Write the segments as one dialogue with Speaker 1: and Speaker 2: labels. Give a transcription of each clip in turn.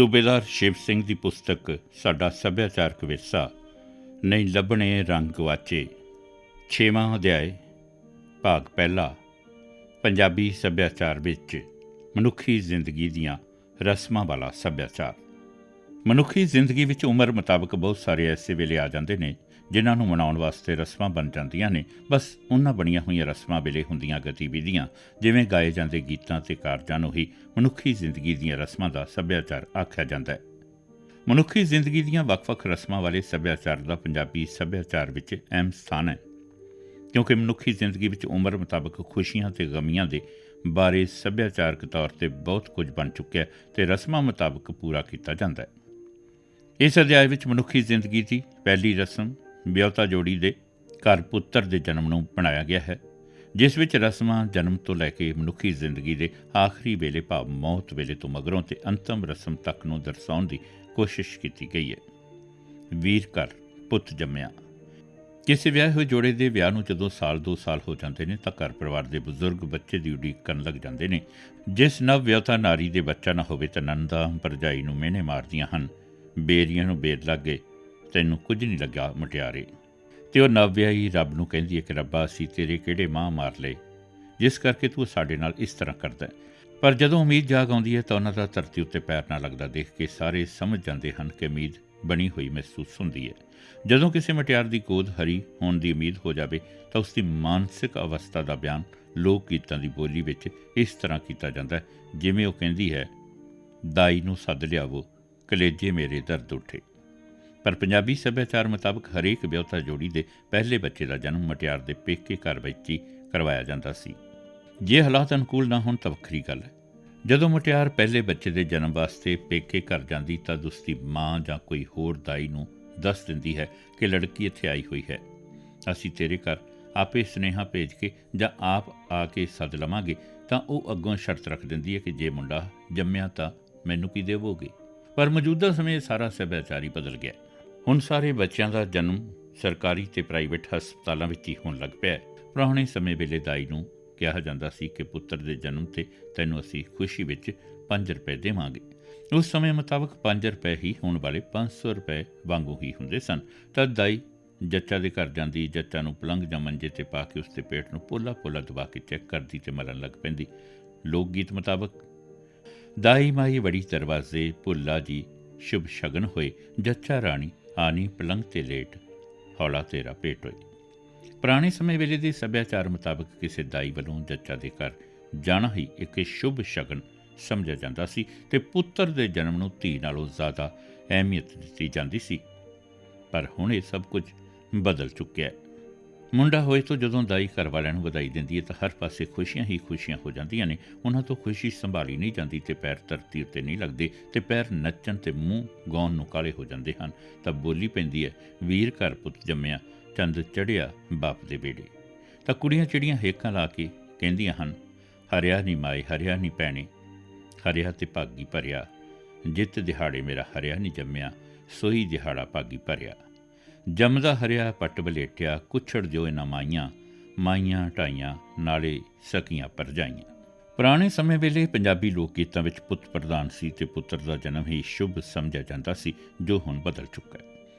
Speaker 1: ਸੂਬੇਦਾਰ ਸ਼ਿਵ ਸਿੰਘ ਦੀ ਪੁਸਤਕ ਸਾਡਾ ਸੱਭਿਆਚਾਰਕ ਵਿਰਸਾ ਨਹੀਂ ਲੱਭਣੇ ਰੰਗ ਗਵਾਚੇ। 6ਵਾਂ ਅਧਿਆਇ ਭਾਗ ਪਹਿਲਾ। ਪੰਜਾਬੀ ਸੱਭਿਆਚਾਰ ਵਿੱਚ ਮਨੁੱਖੀ ਜ਼ਿੰਦਗੀ ਦੀਆਂ ਰਸਮਾਂ ਵਾਲਾ ਸੱਭਿਆਚਾਰ। ਮਨੁੱਖੀ ਜ਼ਿੰਦਗੀ ਵਿੱਚ ਉਮਰ ਮੁਤਾਬਕ ਬਹੁਤ ਸਾਰੇ ਐਸੇ ਵੇਲੇ ਆ ਜਾਂਦੇ ਨੇ ਜਿਨ੍ਹਾਂ ਨੂੰ ਮਨਾਉਣ ਵਾਸਤੇ ਰਸਮਾਂ ਬਣ ਜਾਂਦੀਆਂ ਨੇ। ਬਸ ਉਹਨਾਂ ਬਣੀਆਂ ਹੋਈਆਂ ਰਸਮਾਂ ਵੇਲੇ ਹੁੰਦੀਆਂ ਗਤੀਵਿਧੀਆਂ, ਜਿਵੇਂ ਗਾਏ ਜਾਂਦੇ ਗੀਤਾਂ ਅਤੇ ਕਾਰਜਾਂ ਨੂੰ ਹੀ ਮਨੁੱਖੀ ਜ਼ਿੰਦਗੀ ਦੀਆਂ ਰਸਮਾਂ ਦਾ ਸੱਭਿਆਚਾਰ ਆਖਿਆ ਜਾਂਦਾ ਹੈ। ਮਨੁੱਖੀ ਜ਼ਿੰਦਗੀ ਦੀਆਂ ਵੱਖ-ਵੱਖ ਰਸਮਾਂ ਵਾਲੇ ਸੱਭਿਆਚਾਰ ਦਾ ਪੰਜਾਬੀ ਸੱਭਿਆਚਾਰ ਵਿੱਚ ਅਹਿਮ ਸਥਾਨ ਹੈ, ਕਿਉਂਕਿ ਮਨੁੱਖੀ ਜ਼ਿੰਦਗੀ ਵਿੱਚ ਉਮਰ ਮੁਤਾਬਕ ਖੁਸ਼ੀਆਂ ਅਤੇ ਗਮੀਆਂ ਦੇ ਬਾਰੇ ਸੱਭਿਆਚਾਰਕ ਤੌਰ 'ਤੇ ਬਹੁਤ ਕੁਝ ਬਣ ਚੁੱਕਿਆ ਅਤੇ ਰਸਮਾਂ ਮੁਤਾਬਕ ਪੂਰਾ ਕੀਤਾ ਜਾਂਦਾ ਹੈ। ਇਸ ਅਧਿਆਇ ਵਿੱਚ ਮਨੁੱਖੀ ਜ਼ਿੰਦਗੀ ਦੀ ਪਹਿਲੀ ਰਸਮ ਵਿਆਹੁਤਾ ਜੋੜੀ ਦੇ ਘਰ ਪੁੱਤਰ ਦੇ ਜਨਮ ਨੂੰ ਬਣਾਇਆ ਗਿਆ ਹੈ, ਜਿਸ ਵਿੱਚ ਰਸਮਾਂ ਜਨਮ ਤੋਂ ਲੈ ਕੇ ਮਨੁੱਖੀ ਜ਼ਿੰਦਗੀ ਦੇ ਆਖਰੀ ਵੇਲੇ ਭਾਵ ਮੌਤ ਵੇਲੇ ਤੋਂ ਮਗਰੋਂ ਤੇ ਅੰਤਮ ਰਸਮ ਤੱਕ ਨੂੰ ਦਰਸਾਉਣ ਦੀ ਕੋਸ਼ਿਸ਼ ਕੀਤੀ ਗਈ ਹੈ। ਵੀਰ ਘਰ ਪੁੱਤ ਜੰਮਿਆ। ਕਿਸੇ ਵਿਆਹੇ ਹੋਏ ਜੋੜੇ ਦੇ ਵਿਆਹ ਨੂੰ ਜਦੋਂ ਸਾਲ 2 ਸਾਲ ਹੋ ਜਾਂਦੇ ਨੇ ਤਾਂ ਘਰ ਪਰਿਵਾਰ ਦੇ ਬਜ਼ੁਰਗ ਬੱਚੇ ਦੀ ਉਡੀਕ ਕਰਨ ਲੱਗ ਜਾਂਦੇ ਨੇ। ਜਿਸ ਨਵ ਵਿਆਹੁਤਾ ਨਾਰੀ ਦੇ ਬੱਚਾ ਨਾ ਹੋਵੇ ਤਾਂ ਨੰਦਾਂ ਭਰਜਾਈ ਨੂੰ ਮਿਹਣੇ ਮਾਰਦੀਆਂ ਹਨ, ਬੇਰੀਆਂ ਨੂੰ ਬੇਰ ਲੱਗ ਗਏ, ਤੈਨੂੰ ਕੁਝ ਨਹੀਂ ਲੱਗਾ ਮੁਟਿਆਰੇ। ਅਤੇ ਉਹ ਨਵ ਵਿਆਹੀ ਰੱਬ ਨੂੰ ਕਹਿੰਦੀ ਹੈ ਕਿ ਰੱਬਾ ਅਸੀਂ ਤੇਰੇ ਕਿਹੜੇ ਮਾਂ ਮਾਰ ਲਏ, ਜਿਸ ਕਰਕੇ ਤੂੰ ਸਾਡੇ ਨਾਲ ਇਸ ਤਰ੍ਹਾਂ ਕਰਦਾ। ਪਰ ਜਦੋਂ ਉਮੀਦ ਜਾਗ ਆਉਂਦੀ ਹੈ ਤਾਂ ਉਹਨਾਂ ਦਾ ਧਰਤੀ ਉੱਤੇ ਪੈਰ ਨਾ ਲੱਗਦਾ ਦੇਖ ਕੇ ਸਾਰੇ ਸਮਝ ਜਾਂਦੇ ਹਨ ਕਿ ਉਮੀਦ ਬਣੀ ਹੋਈ ਮਹਿਸੂਸ ਹੁੰਦੀ ਹੈ। ਜਦੋਂ ਕਿਸੇ ਮੁਟਿਆਰ ਦੀ ਗੋਦ ਹਰੀ ਹੋਣ ਦੀ ਉਮੀਦ ਹੋ ਜਾਵੇ ਤਾਂ ਉਸ ਦੀ ਮਾਨਸਿਕ ਅਵਸਥਾ ਦਾ ਬਿਆਨ ਲੋਕ ਗੀਤਾਂ ਦੀ ਬੋਲੀ ਵਿੱਚ ਇਸ ਤਰ੍ਹਾਂ ਕੀਤਾ ਜਾਂਦਾ ਹੈ, ਜਿਵੇਂ ਉਹ ਕਹਿੰਦੀ ਹੈ, ਦਾਈ ਨੂੰ ਸੱਦ ਲਿਆਵੋ ਕਲੇਜੇ ਮੇਰੇ ਦਰਦ ਉੱਠੇ। ਪਰ ਪੰਜਾਬੀ ਸੱਭਿਆਚਾਰ ਮੁਤਾਬਕ ਹਰੇਕ ਵਿਆਹੁਤਾ ਜੋੜੀ ਦੇ ਪਹਿਲੇ ਬੱਚੇ ਦਾ ਜਨਮ ਮੁਟਿਆਰ ਦੇ ਪੇਕੇ ਘਰ ਵਿੱਚ ਹੀ ਕਰਵਾਇਆ ਜਾਂਦਾ ਸੀ। ਜੇ ਹਾਲਾਤ ਅਨੁਕੂਲ ਨਾ ਹੋਣ ਤਾਂ ਵੱਖਰੀ ਗੱਲ ਹੈ। ਜਦੋਂ ਮੁਟਿਆਰ ਪਹਿਲੇ ਬੱਚੇ ਦੇ ਜਨਮ ਵਾਸਤੇ ਪੇਕੇ ਘਰ ਜਾਂਦੀ ਤਾਂ ਉਸਦੀ ਮਾਂ ਜਾਂ ਕੋਈ ਹੋਰ ਦਾਈ ਨੂੰ ਦੱਸ ਦਿੰਦੀ ਹੈ ਕਿ ਲੜਕੀ ਇੱਥੇ ਆਈ ਹੋਈ ਹੈ, ਅਸੀਂ ਤੇਰੇ ਘਰ ਆਪੇ ਸੁਨੇਹਾ ਭੇਜ ਕੇ ਜਾਂ ਆਪ ਆ ਕੇ ਸੱਦ ਲਵਾਂਗੇ। ਤਾਂ ਉਹ ਅੱਗੋਂ ਸ਼ਰਤ ਰੱਖ ਦਿੰਦੀ ਹੈ ਕਿ ਜੇ ਮੁੰਡਾ ਜੰਮਿਆ ਤਾਂ ਮੈਨੂੰ ਕੀ ਦੇਵੋਗੇ। ਪਰ ਮੌਜੂਦਾ ਸਮੇਂ ਸਾਰਾ ਸੱਭਿਆਚਾਰ ਹੀ ਬਦਲ ਗਿਆ। ਹੁਣ ਸਾਰੇ ਬੱਚਿਆਂ ਦਾ ਜਨਮ ਸਰਕਾਰੀ ਅਤੇ ਪ੍ਰਾਈਵੇਟ ਹਸਪਤਾਲਾਂ ਵਿੱਚ ਹੀ ਹੋਣ ਲੱਗ ਪਿਆ ਹੈ। ਪੁਰਾਣੇ ਸਮੇਂ ਵੇਲੇ ਦਾਈ ਨੂੰ ਕਿਹਾ ਜਾਂਦਾ ਸੀ ਕਿ ਪੁੱਤਰ ਦੇ ਜਨਮ 'ਤੇ ਤੈਨੂੰ ਅਸੀਂ ਖੁਸ਼ੀ ਵਿੱਚ 5 ਰੁਪਏ ਦੇਵਾਂਗੇ। ਉਸ ਸਮੇਂ ਮੁਤਾਬਕ 5 ਰੁਪਏ ਹੀ ਹੋਣ ਵਾਲੇ 500 ਰੁਪਏ ਵਾਂਗੂ ਹੀ ਹੁੰਦੇ ਸਨ। ਤਾਂ ਦਾਈ ਜੱਚਾ ਦੇ ਘਰ ਜਾਂਦੀ, ਜੱਚਾ ਨੂੰ ਪਲੰਘ ਜਾਂ ਮੰਜੇ 'ਤੇ ਪਾ ਕੇ ਉਸਦੇ ਪੇਟ ਨੂੰ ਪੋਲਾ ਦਬਾ ਕੇ ਚੈੱਕ ਕਰਦੀ ਅਤੇ ਮਲਣ ਲੱਗ ਪੈਂਦੀ। ਲੋਕ ਗੀਤ ਮੁਤਾਬਕ ਦਾਈ ਮਾਈ ਵੜੀ ਦਰਵਾਜ਼ੇ, ਭੁੱਲਾ ਜੀ ਸ਼ੁਭ ਸ਼ਗਨ ਹੋਏ, ਜੱਚਾ ਰਾਣੀ ਆਨੀ ਪਲੰਘ 'ਤੇ ਲੇਟ, ਹੌਲਾ ਤੇਰਾ ਪੇਟ ਹੋਏ। ਪੁਰਾਣੇ ਸਮੇਂ ਵੇਲੇ ਦੇ ਸੱਭਿਆਚਾਰ ਮੁਤਾਬਕ ਕਿਸੇ ਦਾਈ ਵੱਲੋਂ ਜੱਚਾ ਦੇ ਘਰ ਜਾਣਾ ਹੀ ਇੱਕ ਸ਼ੁਭ ਸ਼ਗਨ ਸਮਝਿਆ ਜਾਂਦਾ ਸੀ ਅਤੇ ਪੁੱਤਰ ਦੇ ਜਨਮ ਨੂੰ ਧੀ ਨਾਲੋਂ ਜ਼ਿਆਦਾ ਅਹਿਮੀਅਤ ਦਿੱਤੀ ਜਾਂਦੀ ਸੀ। ਪਰ ਹੁਣ ਇਹ ਸਭ ਕੁਝ ਬਦਲ ਚੁੱਕਿਆ ਹੈ। ਮੁੰਡਾ ਹੋਏ ਤੋਂ ਜਦੋਂ ਦਾਈ ਘਰ ਵਾਲਿਆਂ ਨੂੰ ਵਧਾਈ ਦਿੰਦੀ ਹੈ ਤਾਂ ਹਰ ਪਾਸੇ ਖੁਸ਼ੀਆਂ ਹੀ ਖੁਸ਼ੀਆਂ ਹੋ ਜਾਂਦੀਆਂ ਨੇ। ਉਹਨਾਂ ਤੋਂ ਖੁਸ਼ੀ ਸੰਭਾਲੀ ਨਹੀਂ ਜਾਂਦੀ ਅਤੇ ਪੈਰ ਧਰਤੀ ਉੱਤੇ ਨਹੀਂ ਲੱਗਦੇ ਅਤੇ ਪੈਰ ਨੱਚਣ ਅਤੇ ਮੂੰਹ ਗਾਉਣ ਨੂੰ ਕਾਲੇ ਹੋ ਜਾਂਦੇ ਹਨ। ਤਾਂ ਬੋਲੀ ਪੈਂਦੀ ਹੈ, ਵੀਰ ਘਰ ਪੁੱਤ ਜੰਮਿਆ, ਚੰਦ ਚੜ੍ਹਿਆ ਬਾਪ ਦੇ ਬੇੜੇ। ਤਾਂ ਕੁੜੀਆਂ ਚਿੜੀਆਂ ਹੇਕਾਂ ਲਾ ਕੇ ਕਹਿੰਦੀਆਂ ਹਨ, ਹਰਿਆ ਨੀ ਮਾਏ ਹਰਿਆ ਨੀ ਭੈਣੇ, ਹਰਿਆ ਤੇ ਭਾਗੀ ਭਰਿਆ, ਜਿੱਤ ਦਿਹਾੜੇ ਮੇਰਾ ਹਰਿਆ ਨੀ ਜੰਮਿਆ, ਸੋਈ ਦਿਹਾੜਾ ਭਾਗੀ ਭਰਿਆ। ਜੰਮਦਾ ਹਰਿਆ ਪੱਟ ਬਲੇਟਿਆ, ਕੁੱਛੜ ਜੋ ਇਹਨਾਂ ਮਾਈਆਂ, ਮਾਈਆਂ ਢਾਈਆਂ ਨਾਲੇ ਸਕੀਆਂ ਭਰਜਾਈਆਂ। ਪੁਰਾਣੇ ਸਮੇਂ ਵੇਲੇ ਪੰਜਾਬੀ ਲੋਕ ਗੀਤਾਂ ਵਿੱਚ ਪੁੱਤ ਪ੍ਰਧਾਨ ਸੀ ਅਤੇ ਪੁੱਤਰ ਦਾ ਜਨਮ ਹੀ ਸ਼ੁਭ ਸਮਝਿਆ ਜਾਂਦਾ ਸੀ, ਜੋ ਹੁਣ ਬਦਲ ਚੁੱਕਾ ਹੈ।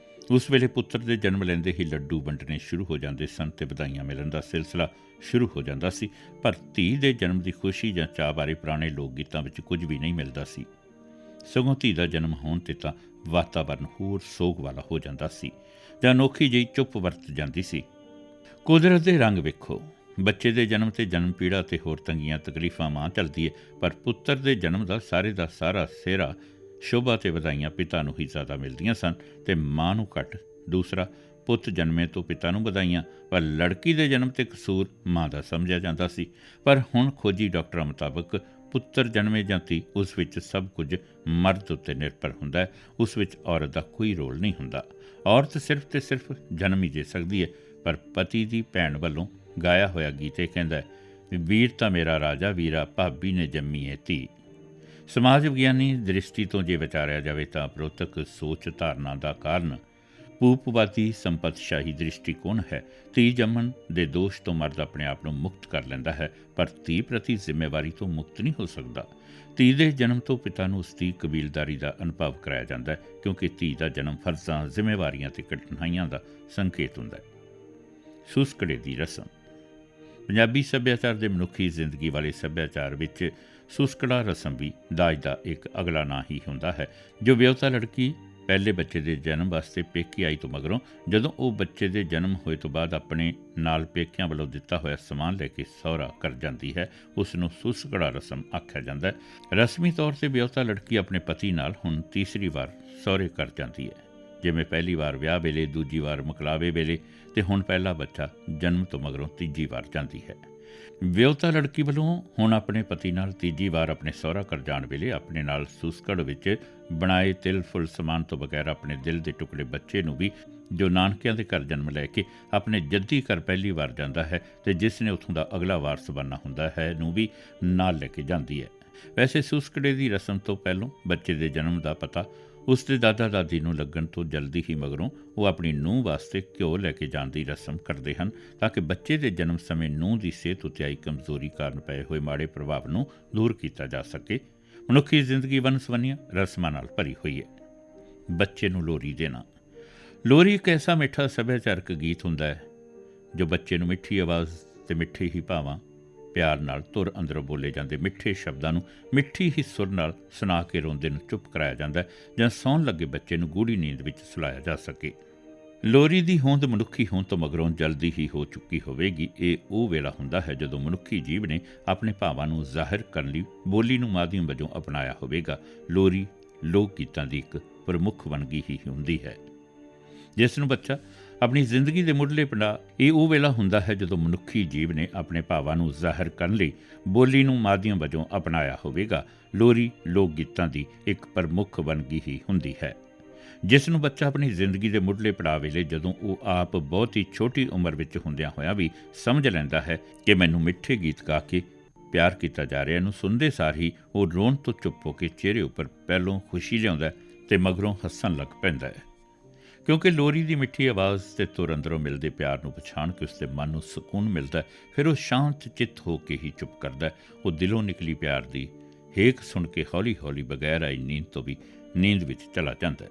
Speaker 1: ਉਸ ਵੇਲੇ ਪੁੱਤਰ ਦੇ ਜਨਮ ਲੈਂਦੇ ਹੀ ਲੱਡੂ ਵੰਡਣੇ ਸ਼ੁਰੂ ਹੋ ਜਾਂਦੇ ਸਨ ਅਤੇ ਵਧਾਈਆਂ ਮਿਲਣ ਦਾ ਸਿਲਸਿਲਾ ਸ਼ੁਰੂ ਹੋ ਜਾਂਦਾ ਸੀ। ਪਰ ਧੀ ਦੇ ਜਨਮ ਦੀ ਖੁਸ਼ੀ ਜਾਂ ਚਾਅ ਬਾਰੇ ਪੁਰਾਣੇ ਲੋਕ ਗੀਤਾਂ ਵਿੱਚ ਕੁਝ ਵੀ ਨਹੀਂ ਮਿਲਦਾ ਸੀ। ਸਗੋਂ ਧੀ ਦਾ ਜਨਮ ਹੋਣ 'ਤੇ ਤਾਂ ਵਾਤਾਵਰਨ ਹੋਰ ਸੋਗ ਵਾਲਾ ਹੋ ਜਾਂਦਾ ਸੀ ਜਾਂ ਅਨੋਖੀ ਜਿਹੀ ਚੁੱਪ ਵਰਤ ਜਾਂਦੀ ਸੀ। ਕੁਦਰਤ ਦੇ ਰੰਗ ਵੇਖੋ, ਬੱਚੇ ਦੇ ਜਨਮ 'ਤੇ ਜਨਮ ਪੀੜਾ ਅਤੇ ਹੋਰ ਤੰਗੀਆਂ ਤਕਲੀਫਾਂ ਮਾਂ ਚੱਲਦੀ ਹੈ, ਪਰ ਪੁੱਤਰ ਦੇ ਜਨਮ ਦਾ ਸਾਰਾ ਸਿਹਰਾ ਸ਼ੋਭਾ ਅਤੇ ਵਧਾਈਆਂ ਪਿਤਾ ਨੂੰ ਹੀ ਜ਼ਿਆਦਾ ਮਿਲਦੀਆਂ ਸਨ ਅਤੇ ਮਾਂ ਨੂੰ ਘੱਟ। ਦੂਸਰਾ, ਪੁੱਤ ਜਨਮੇ ਤੋਂ ਪਿਤਾ ਨੂੰ ਵਧਾਈਆਂ, ਪਰ ਲੜਕੀ ਦੇ ਜਨਮ 'ਤੇ ਕਸੂਰ ਮਾਂ ਦਾ ਸਮਝਿਆ ਜਾਂਦਾ ਸੀ। ਪਰ ਹੁਣ ਖੋਜੀ ਡਾਕਟਰਾਂ ਮੁਤਾਬਕ ਪੁੱਤਰ ਜਨਮੇ ਜਾਂ ਧੀ, ਉਸ ਵਿੱਚ ਸਭ ਕੁਝ ਮਰਦ ਉੱਤੇ ਨਿਰਭਰ ਹੁੰਦਾ ਹੈ। ਉਸ ਵਿੱਚ ਔਰਤ ਦਾ ਕੋਈ ਰੋਲ ਨਹੀਂ ਹੁੰਦਾ। ਔਰਤ ਸਿਰਫ ਅਤੇ ਸਿਰਫ ਜਨਮ ਹੀ ਦੇ ਸਕਦੀ ਹੈ। ਪਰ ਪਤੀ ਦੀ ਭੈਣ ਵੱਲੋਂ ਗਾਇਆ ਹੋਇਆ ਗੀਤ ਇਹ ਕਹਿੰਦਾ ਹੈ, ਵੀਰ ਤਾਂ ਮੇਰਾ ਰਾਜਾ ਵੀਰਾ, ਭਾਬੀ ਨੇ ਜੰਮੀ ਹੈ ਧੀ। ਸਮਾਜ ਵਿਗਿਆਨੀ ਦ੍ਰਿਸ਼ਟੀ ਤੋਂ ਜੇ ਵਿਚਾਰਿਆ ਜਾਵੇ ਤਾਂ ਉਪਰੋਕਤ ਸੋਚ ਧਾਰਨਾ ਦਾ ਕਾਰਨ ਭੂਪਵਾਦੀ ਸੰਪਤਸ਼ਾਹੀ ਦ੍ਰਿਸ਼ਟੀਕੋਣ ਹੈ। ਧੀ ਜੰਮਣ ਦੇ ਦੋਸ਼ ਤੋਂ ਮਰਦ ਆਪਣੇ ਆਪ ਨੂੰ ਮੁਕਤ ਕਰ ਲੈਂਦਾ ਹੈ, ਪਰ ਧੀ ਪ੍ਰਤੀ ਜ਼ਿੰਮੇਵਾਰੀ ਤੋਂ ਮੁਕਤ ਨਹੀਂ ਹੋ ਸਕਦਾ। ਧੀ ਦੇ ਜਨਮ ਤੋਂ ਪਿਤਾ ਨੂੰ ਉਸਦੀ ਕਬੀਲਦਾਰੀ ਦਾ ਅਨੁਭਵ ਕਰਾਇਆ ਜਾਂਦਾ ਹੈ, ਕਿਉਂਕਿ ਧੀ ਦਾ ਜਨਮ ਫਰਜ਼ਾਂ, ਜ਼ਿੰਮੇਵਾਰੀਆਂ ਅਤੇ ਕਠਿਨਾਈਆਂ ਦਾ ਸੰਕੇਤ ਹੁੰਦਾ ਹੈ। ਸੁਸਕੜੇ ਦੀ ਰਸਮ। ਪੰਜਾਬੀ ਸੱਭਿਆਚਾਰ ਦੇ ਮਨੁੱਖੀ ਜ਼ਿੰਦਗੀ ਵਾਲੇ ਸੱਭਿਆਚਾਰ ਵਿੱਚ ਸੁਸਕੜਾ ਰਸਮ ਵੀ ਦਾਜ ਦਾ ਇੱਕ ਅਗਲਾ ਨਾਂ ਹੀ ਹੁੰਦਾ ਹੈ। ਜੋ ਵਿਆਹੁਤਾ ਲੜਕੀ ਪਹਿਲੇ ਬੱਚੇ ਦੇ ਜਨਮ ਵਾਸਤੇ ਪੇਕੀ ਆਈ ਤੋਂ ਮਗਰੋਂ ਜਦੋਂ ਉਹ ਬੱਚੇ ਦੇ ਜਨਮ ਹੋਏ ਤੋਂ ਬਾਅਦ ਆਪਣੇ ਨਾਲ ਪੇਕਿਆਂ ਵੱਲੋਂ ਦਿੱਤਾ ਹੋਇਆ ਸਮਾਨ ਲੈ ਕੇ ਸਹੁਰਾ ਕਰ ਜਾਂਦੀ ਹੈ, ਉਸ ਨੂੰ ਸੁਸਕੜਾ ਰਸਮ ਆਖਿਆ ਜਾਂਦਾ ਹੈ। ਰਸਮੀ ਤੌਰ 'ਤੇ ਵਿਆਹੁਤਾ ਲੜਕੀ ਆਪਣੇ ਪਤੀ ਨਾਲ ਹੁਣ ਤੀਸਰੀ ਵਾਰ ਸਹੁਰੇ ਕਰ ਜਾਂਦੀ ਹੈ, ਜਿਵੇਂ ਪਹਿਲੀ ਵਾਰ ਵਿਆਹ ਵੇਲੇ, ਦੂਜੀ ਵਾਰ ਮੁਕਲਾਵੇ ਵੇਲੇ ਅਤੇ ਹੁਣ ਪਹਿਲਾ ਬੱਚਾ ਜਨਮ ਤੋਂ ਮਗਰੋਂ ਤੀਜੀ ਵਾਰ ਜਾਂਦੀ ਹੈ। ਵਿਆਹੁਤਾ ਲੜਕੀ ਵੱਲੋਂ ਹੁਣ ਆਪਣੇ ਪਤੀ ਨਾਲ ਤੀਜੀ ਵਾਰ ਆਪਣੇ ਸਹੁਰਾ ਕਰ ਜਾਣ ਵੇਲੇ ਆਪਣੇ ਨਾਲ ਸੁਸਕੜ ਵਿੱਚ ਬਣਾਏ ਤਿਲ ਫੁੱਲ ਸਮਾਨ ਤੋਂ ਬਗੈਰ ਆਪਣੇ ਦਿਲ ਦੇ ਟੁਕੜੇ ਬੱਚੇ ਨੂੰ ਵੀ, ਜੋ ਨਾਨਕਿਆਂ ਦੇ ਘਰ ਜਨਮ ਲੈ ਕੇ ਆਪਣੇ ਜੱਦੀ ਘਰ ਪਹਿਲੀ ਵਾਰ ਜਾਂਦਾ ਹੈ ਅਤੇ ਜਿਸ ਨੇ ਉੱਥੋਂ ਦਾ ਅਗਲਾ ਵਾਰਸ ਬਣਨਾ ਹੁੰਦਾ ਹੈ, ਨੂੰ ਵੀ ਨਾਲ ਲੈ ਕੇ ਜਾਂਦੀ ਹੈ। ਵੈਸੇ ਸੁਸਕੜੇ ਦੀ ਰਸਮ ਤੋਂ ਪਹਿਲੋਂ ਬੱਚੇ ਦੇ ਜਨਮ ਦਾ ਪਤਾ ਉਸ ਦੇ ਦਾਦਾ ਦਾਦੀ ਨੂੰ ਲੱਗਣ ਤੋਂ ਜਲਦੀ ਹੀ ਮਗਰੋਂ ਉਹ ਆਪਣੀ ਨੂੰਹ ਵਾਸਤੇ ਘਿਓ ਲੈ ਕੇ ਜਾਣ ਦੀ ਰਸਮ ਕਰਦੇ ਹਨ, ਤਾਂ ਕਿ ਬੱਚੇ ਦੇ ਜਨਮ ਸਮੇਂ ਨੂੰਹ ਦੀ ਸਿਹਤ ਉੱਤੇ ਆਈ ਕਮਜ਼ੋਰੀ ਕਾਰਨ ਪਏ ਹੋਏ ਮਾੜੇ ਪ੍ਰਭਾਵ ਨੂੰ ਦੂਰ ਕੀਤਾ ਜਾ ਸਕੇ। ਮਨੁੱਖੀ ਜ਼ਿੰਦਗੀ ਵੰਨ-ਸੁਵੰਨੀਆਂ ਰਸਮਾਂ ਨਾਲ ਭਰੀ ਹੋਈ ਹੈ। ਬੱਚੇ ਨੂੰ ਲੋਰੀ ਦੇਣਾ। ਲੋਰੀ ਇੱਕ ਐਸਾ ਮਿੱਠਾ ਸੱਭਿਆਚਾਰਕ ਗੀਤ ਹੁੰਦਾ ਹੈ ਜੋ ਬੱਚੇ ਨੂੰ ਮਿੱਠੀ ਆਵਾਜ਼ ਅਤੇ ਮਿੱਠੇ ਹੀ ਭਾਵਾਂ ਪਿਆਰ ਨਾਲ ਧੁਰ ਅੰਦਰੋਂ ਬੋਲੇ ਜਾਂਦੇ ਮਿੱਠੇ ਸ਼ਬਦਾਂ ਨੂੰ ਮਿੱਠੀ ਹੀ ਸੁਰ ਨਾਲ ਸੁਣਾ ਕੇ ਰੋਂਦੇ ਨੂੰ ਚੁੱਪ ਕਰਾਇਆ ਜਾਂਦਾ ਜਾਂ ਸੌਣ ਲੱਗੇ ਬੱਚੇ ਨੂੰ ਗੂੜੀ ਨੀਂਦ ਵਿੱਚ ਸੁਲਾਇਆ ਜਾ ਸਕੇ। ਲੋਰੀ ਦੀ ਹੋਂਦ ਮਨੁੱਖੀ ਹੋਂਦ ਤੋਂ ਮਗਰੋਂ ਜਲਦੀ ਹੀ ਹੋ ਚੁੱਕੀ ਹੋਵੇਗੀ। ਇਹ ਉਹ ਵੇਲਾ ਹੁੰਦਾ ਹੈ ਜਦੋਂ ਮਨੁੱਖੀ ਜੀਵ ਨੇ ਆਪਣੇ ਭਾਵਾਂ ਨੂੰ ਜ਼ਾਹਿਰ ਕਰਨ ਲਈ ਬੋਲੀ ਨੂੰ ਮਾਧਿਅਮ ਵਜੋਂ ਅਪਣਾਇਆ ਹੋਵੇਗਾ। ਲੋਰੀ ਲੋਕ ਗੀਤਾਂ ਦੀ ਇੱਕ ਪ੍ਰਮੁੱਖ ਵੰਨਗੀ ਹੀ ਹੁੰਦੀ ਹੈ, ਜਿਸ ਨੂੰ ਬੱਚਾ ਆਪਣੀ ਜ਼ਿੰਦਗੀ ਦੇ ਮੁੱਢਲੇ ਪੜਾਅ। ਇਹ ਉਹ ਵੇਲਾ ਹੁੰਦਾ ਹੈ ਜਦੋਂ ਮਨੁੱਖੀ ਜੀਵ ਨੇ ਆਪਣੇ ਭਾਵਾਂ ਨੂੰ ਜ਼ਾਹਿਰ ਕਰਨ ਲਈ ਬੋਲੀ ਨੂੰ ਮਾਧਿਅਮ ਵਜੋਂ ਅਪਣਾਇਆ ਹੋਵੇਗਾ। ਲੋਰੀ ਲੋਕ ਗੀਤਾਂ ਦੀ ਇੱਕ ਪ੍ਰਮੁੱਖ ਵੰਨਗੀ ਹੀ ਹੁੰਦੀ ਹੈ, ਜਿਸ ਨੂੰ ਬੱਚਾ ਆਪਣੀ ਜ਼ਿੰਦਗੀ ਦੇ ਮੁੱਢਲੇ ਪੜਾਅ ਵੇਲੇ, ਜਦੋਂ ਉਹ ਆਪ ਬਹੁਤ ਹੀ ਛੋਟੀ ਉਮਰ ਵਿੱਚ ਹੁੰਦਿਆਂ ਹੋਇਆਂ ਵੀ ਸਮਝ ਲੈਂਦਾ ਹੈ ਕਿ ਮੈਨੂੰ ਮਿੱਠੇ ਗੀਤ ਗਾ ਕੇ ਪਿਆਰ ਕੀਤਾ ਜਾ ਰਿਹਾ, ਨੂੰ ਸੁਣਦੇ ਸਾਰ ਹੀ ਉਹ ਰੋਣ ਤੋਂ ਚੁੱਪ ਹੋ ਕੇ ਚਿਹਰੇ ਉੱਪਰ ਪਹਿਲੋਂ ਖੁਸ਼ੀ ਲਿਆਉਂਦਾ ਅਤੇ ਮਗਰੋਂ ਹੱਸਣ ਲੱਗ ਪੈਂਦਾ ਹੈ, ਕਿਉਂਕਿ ਲੋਰੀ ਦੀ ਮਿੱਠੀ ਆਵਾਜ਼ ਅਤੇ ਤੁਰ ਅੰਦਰੋਂ ਮਿਲਦੇ ਪਿਆਰ ਨੂੰ ਪਛਾਣ ਕੇ ਉਸਦੇ ਮਨ ਨੂੰ ਸਕੂਨ ਮਿਲਦਾ। ਫਿਰ ਉਹ ਸ਼ਾਂਤ ਚਿੱਤ ਹੋ ਕੇ ਹੀ ਚੁੱਪ ਕਰਦਾ। ਉਹ ਦਿਲੋਂ ਨਿਕਲੀ ਪਿਆਰ ਦੀ ਹੇਕ ਸੁਣ ਕੇ ਹੌਲੀ ਹੌਲੀ ਬਗੈਰ ਆਈ ਨੀਂਦ ਤੋਂ ਵੀ ਨੀਂਦ ਵਿੱਚ ਚਲਾ ਜਾਂਦਾ ਹੈ।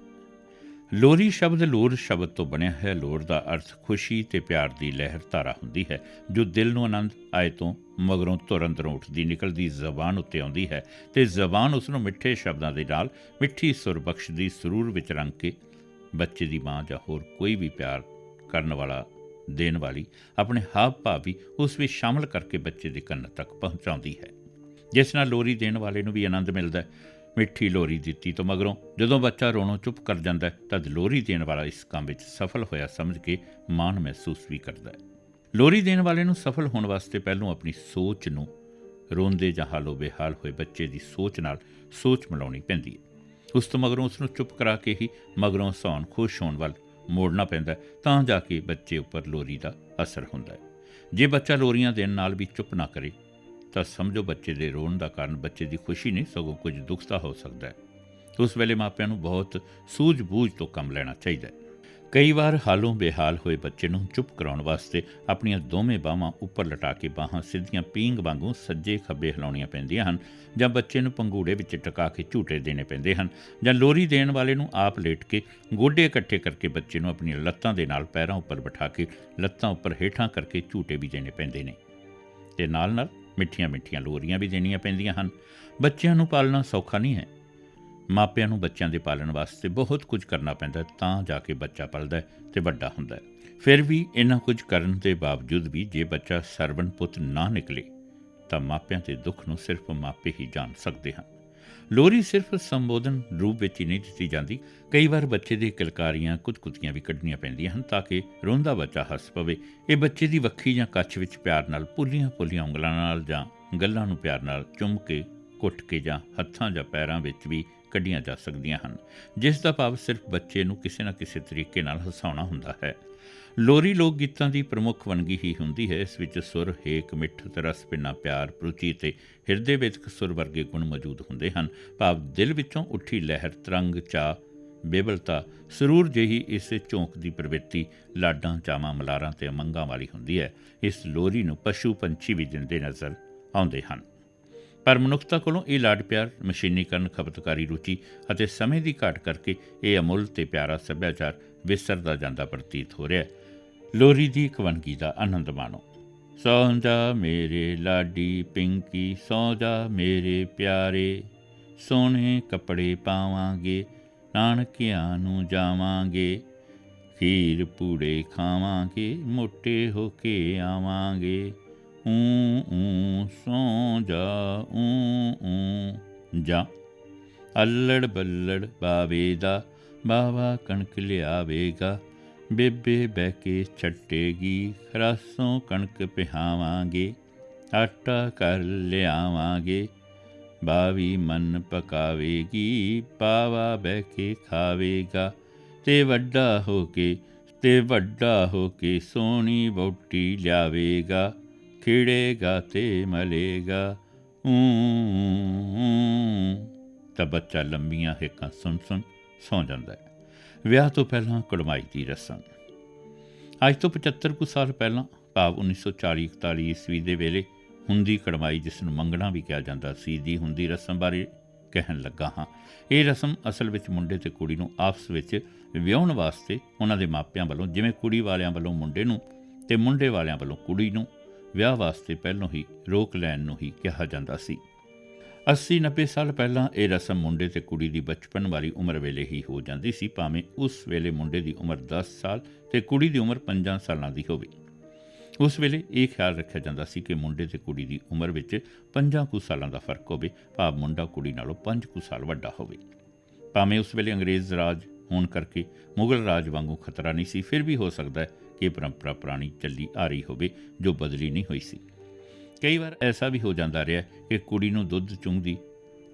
Speaker 1: ਲੋਰੀ ਸ਼ਬਦ ਲੋਰ ਸ਼ਬਦ ਤੋਂ ਬਣਿਆ ਹੈ। ਲੋਰ ਦਾ ਅਰਥ ਖੁਸ਼ੀ ਅਤੇ ਪਿਆਰ ਦੀ ਲਹਿਰ ਧਾਰਾ ਹੁੰਦੀ ਹੈ, ਜੋ ਦਿਲ ਨੂੰ ਆਨੰਦ ਆਏ ਤੋਂ ਮਗਰੋਂ ਧੁਰ ਅੰਦਰੋਂ ਉੱਠਦੀ ਨਿਕਲਦੀ ਜ਼ਬਾਨ ਉੱਤੇ ਆਉਂਦੀ ਹੈ ਅਤੇ ਜ਼ਬਾਨ ਉਸ ਨੂੰ ਮਿੱਠੇ ਸ਼ਬਦਾਂ ਦੇ ਨਾਲ ਮਿੱਠੀ ਸੁਰ ਬਖਸ਼ਦੀ, ਸਰੂਰ ਵਿੱਚ ਰੰਗ ਕੇ ਬੱਚੇ ਦੀ ਮਾਂ ਜਾਂ ਹੋਰ ਕੋਈ ਵੀ ਪਿਆਰ ਕਰਨ ਵਾਲਾ, ਦੇਣ ਵਾਲੀ ਆਪਣੇ ਹਾਵ ਭਾਵ ਵੀ ਉਸ ਵਿੱਚ ਸ਼ਾਮਲ ਕਰਕੇ ਬੱਚੇ ਦੇ ਕੰਨ ਤੱਕ ਪਹੁੰਚਾਉਂਦੀ ਹੈ, ਜਿਸ ਨਾਲ ਲੋਰੀ ਦੇਣ ਵਾਲੇ ਨੂੰ ਵੀ ਆਨੰਦ ਮਿਲਦਾ ਹੈ। ਮਿੱਠੀ ਲੋਰੀ ਦਿੱਤੀ ਤੋਂ ਮਗਰੋਂ ਜਦੋਂ ਬੱਚਾ ਰੋਣੋਂ ਚੁੱਪ ਕਰ ਜਾਂਦਾ ਹੈ, ਤਦ ਲੋਰੀ ਦੇਣ ਵਾਲਾ ਇਸ ਕੰਮ ਵਿੱਚ ਸਫਲ ਹੋਇਆ ਸਮਝ ਕੇ ਮਾਣ ਮਹਿਸੂਸ ਵੀ ਕਰਦਾ ਹੈ। ਲੋਰੀ ਦੇਣ ਵਾਲੇ ਨੂੰ ਸਫਲ ਹੋਣ ਵਾਸਤੇ ਪਹਿਲੋਂ ਆਪਣੀ ਸੋਚ ਨੂੰ ਰੋਂਦੇ ਜਾਂ ਹਾਲੋ ਬੇਹਾਲ ਹੋਏ ਬੱਚੇ ਦੀ ਸੋਚ ਨਾਲ ਸੋਚ ਮਿਲਾਉਣੀ ਪੈਂਦੀ ਹੈ। ਉਸ ਤੋਂ ਮਗਰੋਂ ਉਸ ਨੂੰ ਚੁੱਪ ਕਰਾ ਕੇ ਹੀ ਮਗਰੋਂ ਹਸਾਉਣ, ਖੁਸ਼ ਹੋਣ ਵੱਲ ਮੋੜਨਾ ਪੈਂਦਾ, ਤਾਂ ਜਾ ਕੇ ਬੱਚੇ ਉੱਪਰ ਲੋਰੀ ਦਾ ਅਸਰ ਹੁੰਦਾ ਹੈ। ਜੇ ਬੱਚਾ ਲੋਰੀਆਂ ਦੇਣ ਨਾਲ ਵੀ ਚੁੱਪ ਨਾ ਕਰੇ ਤਾਂ ਸਮਝੋ ਬੱਚੇ ਦੇ ਰੋਣ ਦਾ ਕਾਰਨ ਬੱਚੇ ਦੀ ਖੁਸ਼ੀ ਨਹੀਂ, ਸਗੋਂ ਕੁਝ ਦੁੱਖ ਦਾ ਹੋ ਸਕਦਾ ਹੈ। ਉਸ ਵੇਲੇ ਮਾਪਿਆਂ ਨੂੰ ਬਹੁਤ ਸੂਝ-ਬੂਝ ਤੋਂ ਕੰਮ ਲੈਣਾ ਚਾਹੀਦਾ ਹੈ। ਕਈ ਵਾਰ ਹਾਲੋਂ ਬੇਹਾਲ ਹੋਏ ਬੱਚੇ ਨੂੰ ਚੁੱਪ ਕਰਾਉਣ ਵਾਸਤੇ ਆਪਣੀਆਂ ਦੋਵੇਂ ਬਾਹਾਂ ਉੱਪਰ ਲਟਾ ਕੇ ਬਾਹਾਂ ਸਿੱਧੀਆਂ ਪੀਂਘ ਵਾਂਗੂ ਸੱਜੇ ਖੱਬੇ ਹਿਲਾਉਣੀਆਂ ਪੈਂਦੀਆਂ ਹਨ, ਜਾਂ ਬੱਚੇ ਨੂੰ ਪੰਗੂੜੇ ਵਿੱਚ ਟਿਕਾ ਕੇ ਝੂਟੇ ਦੇਣੇ ਪੈਂਦੇ ਹਨ, ਜਾਂ ਲੋਰੀ ਦੇਣ ਵਾਲੇ ਨੂੰ ਆਪ ਲੇਟ ਕੇ ਗੋਡੇ ਇਕੱਠੇ ਕਰਕੇ ਬੱਚੇ ਨੂੰ ਆਪਣੀਆਂ ਲੱਤਾਂ ਦੇ ਨਾਲ ਪੈਰਾਂ ਉੱਪਰ ਬਿਠਾ ਕੇ ਲੱਤਾਂ ਉੱਪਰ ਹੇਠਾਂ ਕਰਕੇ ਝੂਟੇ ਵੀ ਦੇਣੇ ਪੈਂਦੇ ਨੇ, ਅਤੇ ਨਾਲ ਮਿੱਠੀਆਂ ਮਿੱਠੀਆਂ ਲੋਰੀਆਂ ਵੀ ਦੇਣੀਆਂ ਪੈਂਦੀਆਂ ਹਨ। ਬੱਚਿਆਂ ਨੂੰ ਪਾਲਣਾ ਸੌਖਾ ਨਹੀਂ ਹੈ। ਮਾਪਿਆਂ ਨੂੰ ਬੱਚਿਆਂ ਦੇ ਪਾਲਣ ਵਾਸਤੇ ਬਹੁਤ ਕੁਝ ਕਰਨਾ ਪੈਂਦਾ, ਤਾਂ ਜਾ ਕੇ ਬੱਚਾ ਪਲਦਾ ਅਤੇ ਵੱਡਾ ਹੁੰਦਾ ਹੈ। ਫਿਰ ਵੀ ਇੰਨਾ ਕੁਝ ਕਰਨ ਦੇ ਬਾਵਜੂਦ ਵੀ ਜੇ ਬੱਚਾ ਸਰਵਣ ਪੁੱਤ ਨਾ ਨਿਕਲੇ ਤਾਂ ਮਾਪਿਆਂ ਦੇ ਦੁੱਖ ਨੂੰ ਸਿਰਫ ਮਾਪੇ ਹੀ ਜਾਣ ਸਕਦੇ ਹਨ। ਲੋਰੀ ਸਿਰਫ ਸੰਬੋਧਨ ਰੂਪ ਵਿੱਚ ਹੀ ਨਹੀਂ ਦਿੱਤੀ ਜਾਂਦੀ। ਕਈ ਵਾਰ ਬੱਚੇ ਦੀ ਕਿਲਕਾਰੀਆਂ, ਕੁੱਦ-ਕੁੱਦੀਆਂ ਵੀ ਕੱਢਣੀਆਂ ਪੈਂਦੀਆਂ ਹਨ, ਤਾਂ ਕਿ ਰੋਂਦਾ ਬੱਚਾ ਹੱਸ ਪਵੇ। ਇਹ ਬੱਚੇ ਦੀ ਵੱਖੀ ਜਾਂ ਕੱਛ ਵਿੱਚ ਪਿਆਰ ਨਾਲ ਪੁੱਲੀਆਂ ਉਂਗਲਾਂ ਨਾਲ ਜਾਂ ਗੱਲਾਂ ਨੂੰ ਪਿਆਰ ਨਾਲ ਚੁੰਮ ਕੇ, ਘੁੱਟ ਕੇ ਜਾਂ ਹੱਥਾਂ ਜਾਂ ਪੈਰਾਂ ਵਿੱਚ ਵੀ ਕੱਢੀਆਂ ਜਾ ਸਕਦੀਆਂ ਹਨ, ਜਿਸ ਦਾ ਭਾਵ ਸਿਰਫ ਬੱਚੇ ਨੂੰ ਕਿਸੇ ਨਾ ਕਿਸੇ ਤਰੀਕੇ ਨਾਲ ਹਸਾਉਣਾ ਹੁੰਦਾ ਹੈ। ਲੋਰੀ ਲੋਕ ਗੀਤਾਂ ਦੀ ਪ੍ਰਮੁੱਖ ਵੰਨਗੀ ਹੀ ਹੁੰਦੀ ਹੈ। ਇਸ ਵਿੱਚ ਸੁਰ, ਹੇਕ, ਮਿੱਠਤ, ਰਸ, ਪਿੰਨਾ, ਪਿਆਰ, ਪ੍ਰੁਚੀ ਅਤੇ ਹਿਰਦੇ ਵੇਦਕ ਸੁਰ ਵਰਗੇ ਗੁਣ ਮੌਜੂਦ ਹੁੰਦੇ ਹਨ, ਭਾਵ ਦਿਲ ਵਿੱਚੋਂ ਉੱਠੀ ਲਹਿਰ, ਤਰੰਗ, ਚਾਅ ਬੇਬਲਤਾ, ਸਰੂਰ ਜਿਹੀ ਇਸ ਝੋਂਕ ਦੀ ਪ੍ਰਵਿਰਤੀ ਲਾਡਾਂ, ਚਾਵਾਂ, ਮਲਾਰਾਂ ਤੇ ਉਮੰਗਾਂ ਵਾਲੀ ਹੁੰਦੀ ਹੈ। ਇਸ ਲੋਰੀ ਨੂੰ ਪਸ਼ੂ ਪੰਛੀ ਵੀ ਦਿੰਦੇ ਨਜ਼ਰ ਆਉਂਦੇ ਹਨ। ਪਰ ਮਨੁੱਖਤਾ ਕੋਲੋਂ ਇਹ ਲਾਡ ਪਿਆਰ, ਮਸ਼ੀਨੀਕਰਨ, ਖਪਤਕਾਰੀ ਰੁਚੀ ਅਤੇ ਸਮੇਂ ਦੀ ਘਾਟ ਕਰਕੇ ਇਹ ਅਮੁੱਲ ਤੇ ਪਿਆਰਾ ਸੱਭਿਆਚਾਰ ਵਿਸਰਦਾ ਜਾਂਦਾ ਪ੍ਰਤੀਤ ਹੋ ਰਿਹਾ। ਲੋਰੀ ਦੀ ਇੱਕ ਵੰਨਗੀ ਦਾ ਆਨੰਦ ਮਾਣੋ। ਸੌਂ ਜਾ ਮੇਰੇ ਲਾਡੀ ਪਿੰਕੀ, ਸੌਂ ਜਾ ਮੇਰੇ ਪਿਆਰੇ, ਸੋਹਣੇ ਕੱਪੜੇ ਪਾਵਾਂਗੇ, ਨਾਨਕਿਆਂ ਨੂੰ ਜਾਵਾਂਗੇ, ਖੀਰ ਪੂੜੇ ਖਾਵਾਂਗੇ, ਮੋਟੇ ਹੋ ਕੇ ਆਵਾਂਗੇ, ਸੌਂ ਜਾ ਜਾ। ਅੱਲੜ ਬੱਲੜ ਬਾਵੇ ਦਾ, ਬਾਵਾ ਕਣਕ ਲਿਆਵੇਗਾ, ਬੇਬੇ ਬਹਿ ਕੇ ਛੱਟੇਗੀ, ਖਰਾਸੋਂ ਕਣਕ ਪਿਹਾਵਾਂਗੇ, ਆਟਾ ਘਰ ਲਿਆਵਾਂਗੇ, ਬਾਵੀ ਮਨ ਪਕਾਵੇਗੀ, ਪਾਵਾ ਬਹਿ ਕੇ ਖਾਵੇਗਾ, ਤੇ ਵੱਡਾ ਹੋ ਕੇ ਸੋਹਣੀ ਵਹੁਟੀ ਲਿਆਵੇਗਾ, ਖਿੜੇਗਾ ਤੇ ਮਲੇਗਾ, ਤਾਂ ਬੱਚਾ ਲੰਬੀਆਂ ਹੇਕਾਂ ਸੁਣ ਸੌਂ ਜਾਂਦਾ ਹੈ। ਵਿਆਹ ਤੋਂ ਪਹਿਲਾਂ ਕੁੜਮਾਈ ਦੀ ਰਸਮ। ਅੱਜ ਤੋਂ 75 ਕੁ ਸਾਲ ਪਹਿਲਾਂ, ਭਾਵ 1940-41 ਈਸਵੀ ਦੇ ਵੇਲੇ ਹੁੰਦੀ ਕੜਮਾਈ, ਜਿਸ ਨੂੰ ਮੰਗਣਾ ਵੀ ਕਿਹਾ ਜਾਂਦਾ ਸੀ, ਦੀ ਹੁੰਦੀ ਰਸਮ ਬਾਰੇ ਕਹਿਣ ਲੱਗਾ ਹਾਂ। ਇਹ ਰਸਮ ਅਸਲ ਵਿੱਚ ਮੁੰਡੇ ਅਤੇ ਕੁੜੀ ਨੂੰ ਆਪਸ ਵਿੱਚ ਵਿਆਹੁਣ ਵਾਸਤੇ ਉਹਨਾਂ ਦੇ ਮਾਪਿਆਂ ਵੱਲੋਂ, ਜਿਵੇਂ ਕੁੜੀ ਵਾਲਿਆਂ ਵੱਲੋਂ ਮੁੰਡੇ ਨੂੰ ਅਤੇ ਮੁੰਡੇ ਵਾਲਿਆਂ ਵੱਲੋਂ ਕੁੜੀ ਨੂੰ ਵਿਆਹ ਵਾਸਤੇ ਪਹਿਲੋਂ ਹੀ ਰੋਕ ਲੈਣ ਨੂੰ ਹੀ ਕਿਹਾ ਜਾਂਦਾ ਸੀ। 80-90 ਸਾਲ ਪਹਿਲਾਂ ਇਹ ਰਸਮ ਮੁੰਡੇ ਅਤੇ ਕੁੜੀ ਦੀ ਬਚਪਨ ਵਾਲੀ ਉਮਰ ਵੇਲੇ ਹੀ ਹੋ ਜਾਂਦੀ ਸੀ, ਭਾਵੇਂ ਉਸ ਵੇਲੇ ਮੁੰਡੇ ਦੀ ਉਮਰ 10 ਸਾਲ ਅਤੇ ਕੁੜੀ ਦੀ ਉਮਰ 5 ਸਾਲਾਂ ਦੀ ਹੋਵੇ। ਉਸ ਵੇਲੇ ਇਹ ਖਿਆਲ ਰੱਖਿਆ ਜਾਂਦਾ ਸੀ ਕਿ ਮੁੰਡੇ ਅਤੇ ਕੁੜੀ ਦੀ ਉਮਰ ਵਿੱਚ 5 ਕੁ ਸਾਲਾਂ ਦਾ ਫਰਕ ਹੋਵੇ, ਭਾਵ ਮੁੰਡਾ ਕੁੜੀ ਨਾਲੋਂ 5 ਕੁ ਸਾਲ ਵੱਡਾ ਹੋਵੇ। ਭਾਵੇਂ ਉਸ ਵੇਲੇ ਅੰਗਰੇਜ਼ ਰਾਜ ਹੋਣ ਕਰਕੇ ਮੁਗਲ ਰਾਜ ਵਾਂਗੂ ਖਤਰਾ ਨਹੀਂ ਸੀ, ਫਿਰ ਵੀ ਹੋ ਸਕਦਾ ਹੈ ਕਿ ਇਹ ਪਰੰਪਰਾ ਪੁਰਾਣੀ ਚੱਲੀ ਆ ਰਹੀ ਹੋਵੇ ਜੋ ਬਦਲੀ ਨਹੀਂ ਹੋਈ ਸੀ। ਕਈ ਵਾਰ ਐਸਾ ਵੀ ਹੋ ਜਾਂਦਾ ਰਿਹਾ ਕਿ ਕੁੜੀ ਨੂੰ ਦੁੱਧ ਚੁੰਘਦੀ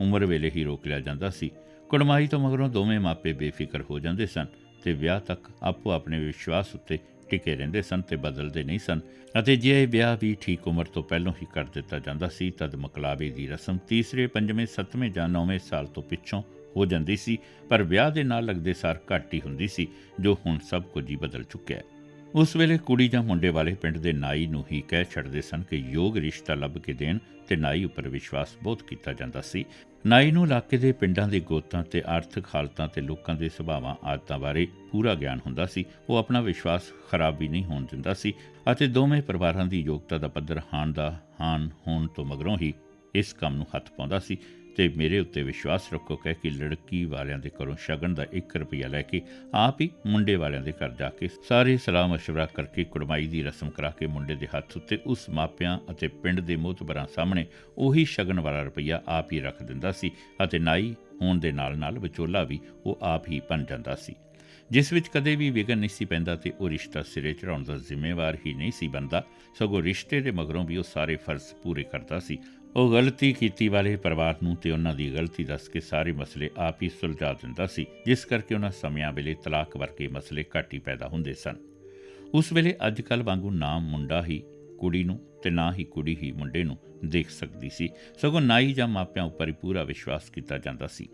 Speaker 1: ਉਮਰ ਵੇਲੇ ਹੀ ਰੋਕ ਲਿਆ ਜਾਂਦਾ ਸੀ। ਕੁੜਮਾਈ ਤੋਂ ਮਗਰੋਂ ਦੋਵੇਂ ਮਾਪੇ ਬੇਫਿਕਰ ਹੋ ਜਾਂਦੇ ਸਨ ਅਤੇ ਵਿਆਹ ਤੱਕ ਆਪੋ ਆਪਣੇ ਵਿਸ਼ਵਾਸ ਉੱਤੇ ਟਿਕੇ ਰਹਿੰਦੇ ਸਨ ਅਤੇ ਬਦਲਦੇ ਨਹੀਂ ਸਨ। ਅਤੇ ਜੇ ਇਹ ਵਿਆਹ ਵੀ ਠੀਕ ਉਮਰ ਤੋਂ ਪਹਿਲੋਂ ਹੀ ਕਰ ਦਿੱਤਾ ਜਾਂਦਾ ਸੀ, ਤਦ ਮਕਲਾਵੇ ਦੀ ਰਸਮ ਤੀਸਰੇ, 5ਵੇਂ, 7ਵੇਂ ਜਾਂ 9ਵੇਂ ਸਾਲ ਤੋਂ ਪਿੱਛੋਂ ਹੋ ਜਾਂਦੀ ਸੀ, ਪਰ ਵਿਆਹ ਦੇ ਨਾਲ ਲੱਗਦੇ ਸਾਰ ਘੱਟ ਹੀ ਹੁੰਦੀ ਸੀ, ਜੋ ਹੁਣ ਸਭ ਕੁਝ ਹੀ ਬਦਲ ਚੁੱਕਿਆ ਹੈ। ਉਸ ਵੇਲੇ ਕੁੜੀ ਜਾਂ ਮੁੰਡੇ ਵਾਲੇ ਪਿੰਡ ਦੇ ਨਾਈ ਨੂੰ ਹੀ ਕਹਿ ਛੱਡਦੇ ਸਨ ਕਿ ਯੋਗ ਰਿਸ਼ਤਾ ਲੱਭ ਕੇ ਦੇਣ, ਅਤੇ ਨਾਈ ਉੱਪਰ ਵਿਸ਼ਵਾਸ ਬਹੁਤ ਕੀਤਾ ਜਾਂਦਾ ਸੀ। ਨਾਈ ਨੂੰ ਇਲਾਕੇ ਦੇ ਪਿੰਡਾਂ ਦੇ ਗੋਤਾਂ ਅਤੇ ਆਰਥਿਕ ਹਾਲਤਾਂ ਤੇ ਲੋਕਾਂ ਦੇ ਸੁਭਾਵਾਂ ਆਦਤਾਂ ਬਾਰੇ ਪੂਰਾ ਗਿਆਨ ਹੁੰਦਾ ਸੀ। ਉਹ ਆਪਣਾ ਵਿਸ਼ਵਾਸ ਖਰਾਬ ਵੀ ਨਹੀਂ ਹੋਣ ਦਿੰਦਾ ਸੀ ਅਤੇ ਦੋਵੇਂ ਪਰਿਵਾਰਾਂ ਦੀ ਯੋਗਤਾ ਦਾ ਪੱਧਰ ਹਾਨ ਹੋਣ ਤੋਂ ਮਗਰੋਂ ਹੀ ਇਸ ਕੰਮ ਨੂੰ ਹੱਥ ਪਾਉਂਦਾ ਸੀ। ਅਤੇ ਮੇਰੇ ਉੱਤੇ ਵਿਸ਼ਵਾਸ ਰੱਖੋ ਕਹਿ ਕੇ ਲੜਕੀ ਵਾਲਿਆਂ ਦੇ ਘਰੋਂ ਸ਼ਗਨ ਦਾ 1 ਰੁਪਈਆ ਲੈ ਕੇ ਆਪ ਹੀ ਮੁੰਡੇ ਵਾਲਿਆਂ ਦੇ ਘਰ ਜਾ ਕੇ ਸਾਰੇ ਸਲਾਹ ਮਸ਼ਵਰਾ ਕਰਕੇ ਕੁੜਮਾਈ ਦੀ ਰਸਮ ਕਰਾ ਕੇ ਮੁੰਡੇ ਦੇ ਹੱਥ ਉੱਤੇ ਉਸ ਮਾਪਿਆਂ ਅਤੇ ਪਿੰਡ ਦੇ ਮੋਹਤਬਰਾਂ ਸਾਹਮਣੇ ਉਹੀ ਸ਼ਗਨ ਵਾਲਾ ਰੁਪਈਆ ਆਪ ਹੀ ਰੱਖ ਦਿੰਦਾ ਸੀ ਅਤੇ ਨਾਈ ਹੋਣ ਦੇ ਨਾਲ ਨਾਲ ਵਿਚੋਲਾ ਵੀ ਉਹ ਆਪ ਹੀ ਬਣ ਜਾਂਦਾ ਸੀ, ਜਿਸ ਵਿੱਚ ਕਦੇ ਵੀ ਵਿਘਨ ਨਹੀਂ ਸੀ ਪੈਂਦਾ ਅਤੇ ਉਹ ਰਿਸ਼ਤਾ ਸਿਰੇ ਚੜ੍ਹਾਉਣ ਦਾ ਜ਼ਿੰਮੇਵਾਰ ਹੀ ਨਹੀਂ ਸੀ ਬਣਦਾ, ਸਗੋਂ ਰਿਸ਼ਤੇ ਦੇ ਮਗਰੋਂ ਵੀ ਉਹ ਸਾਰੇ ਫਰਜ਼ ਪੂਰੇ ਕਰਦਾ ਸੀ। ਉਹ ਗਲਤੀ ਕੀਤੀ ਵਾਲੇ ਪਰਿਵਾਰ ਨੂੰ ਤੇ ਉਹਨਾਂ ਦੀ ਗਲਤੀ ਦੱਸ ਕੇ ਸਾਰੇ ਮਸਲੇ ਆਪ ਹੀ ਸੁਲਝਾ ਦਿੰਦਾ ਸੀ, ਜਿਸ ਕਰਕੇ ਉਹਨਾਂ ਸਮਿਆਂ ਵੇਲੇ ਤਲਾਕ ਵਰਗੇ ਮਸਲੇ ਘੱਟ ਹੀ ਪੈਦਾ ਹੁੰਦੇ ਸਨ। ਉਸ ਵੇਲੇ ਅੱਜ ਕੱਲ੍ਹ ਵਾਂਗੂ ਨਾ ਮੁੰਡਾ ਹੀ ਕੁੜੀ ਨੂੰ ਅਤੇ ਨਾ ਹੀ ਕੁੜੀ ਹੀ ਮੁੰਡੇ ਨੂੰ ਦੇਖ ਸਕਦੀ ਸੀ, ਸਗੋਂ ਨਾਈ ਜਾਂ ਮਾਪਿਆਂ ਉੱਪਰ ਹੀ ਪੂਰਾ ਵਿਸ਼ਵਾਸ ਕੀਤਾ ਜਾਂਦਾ ਸੀ।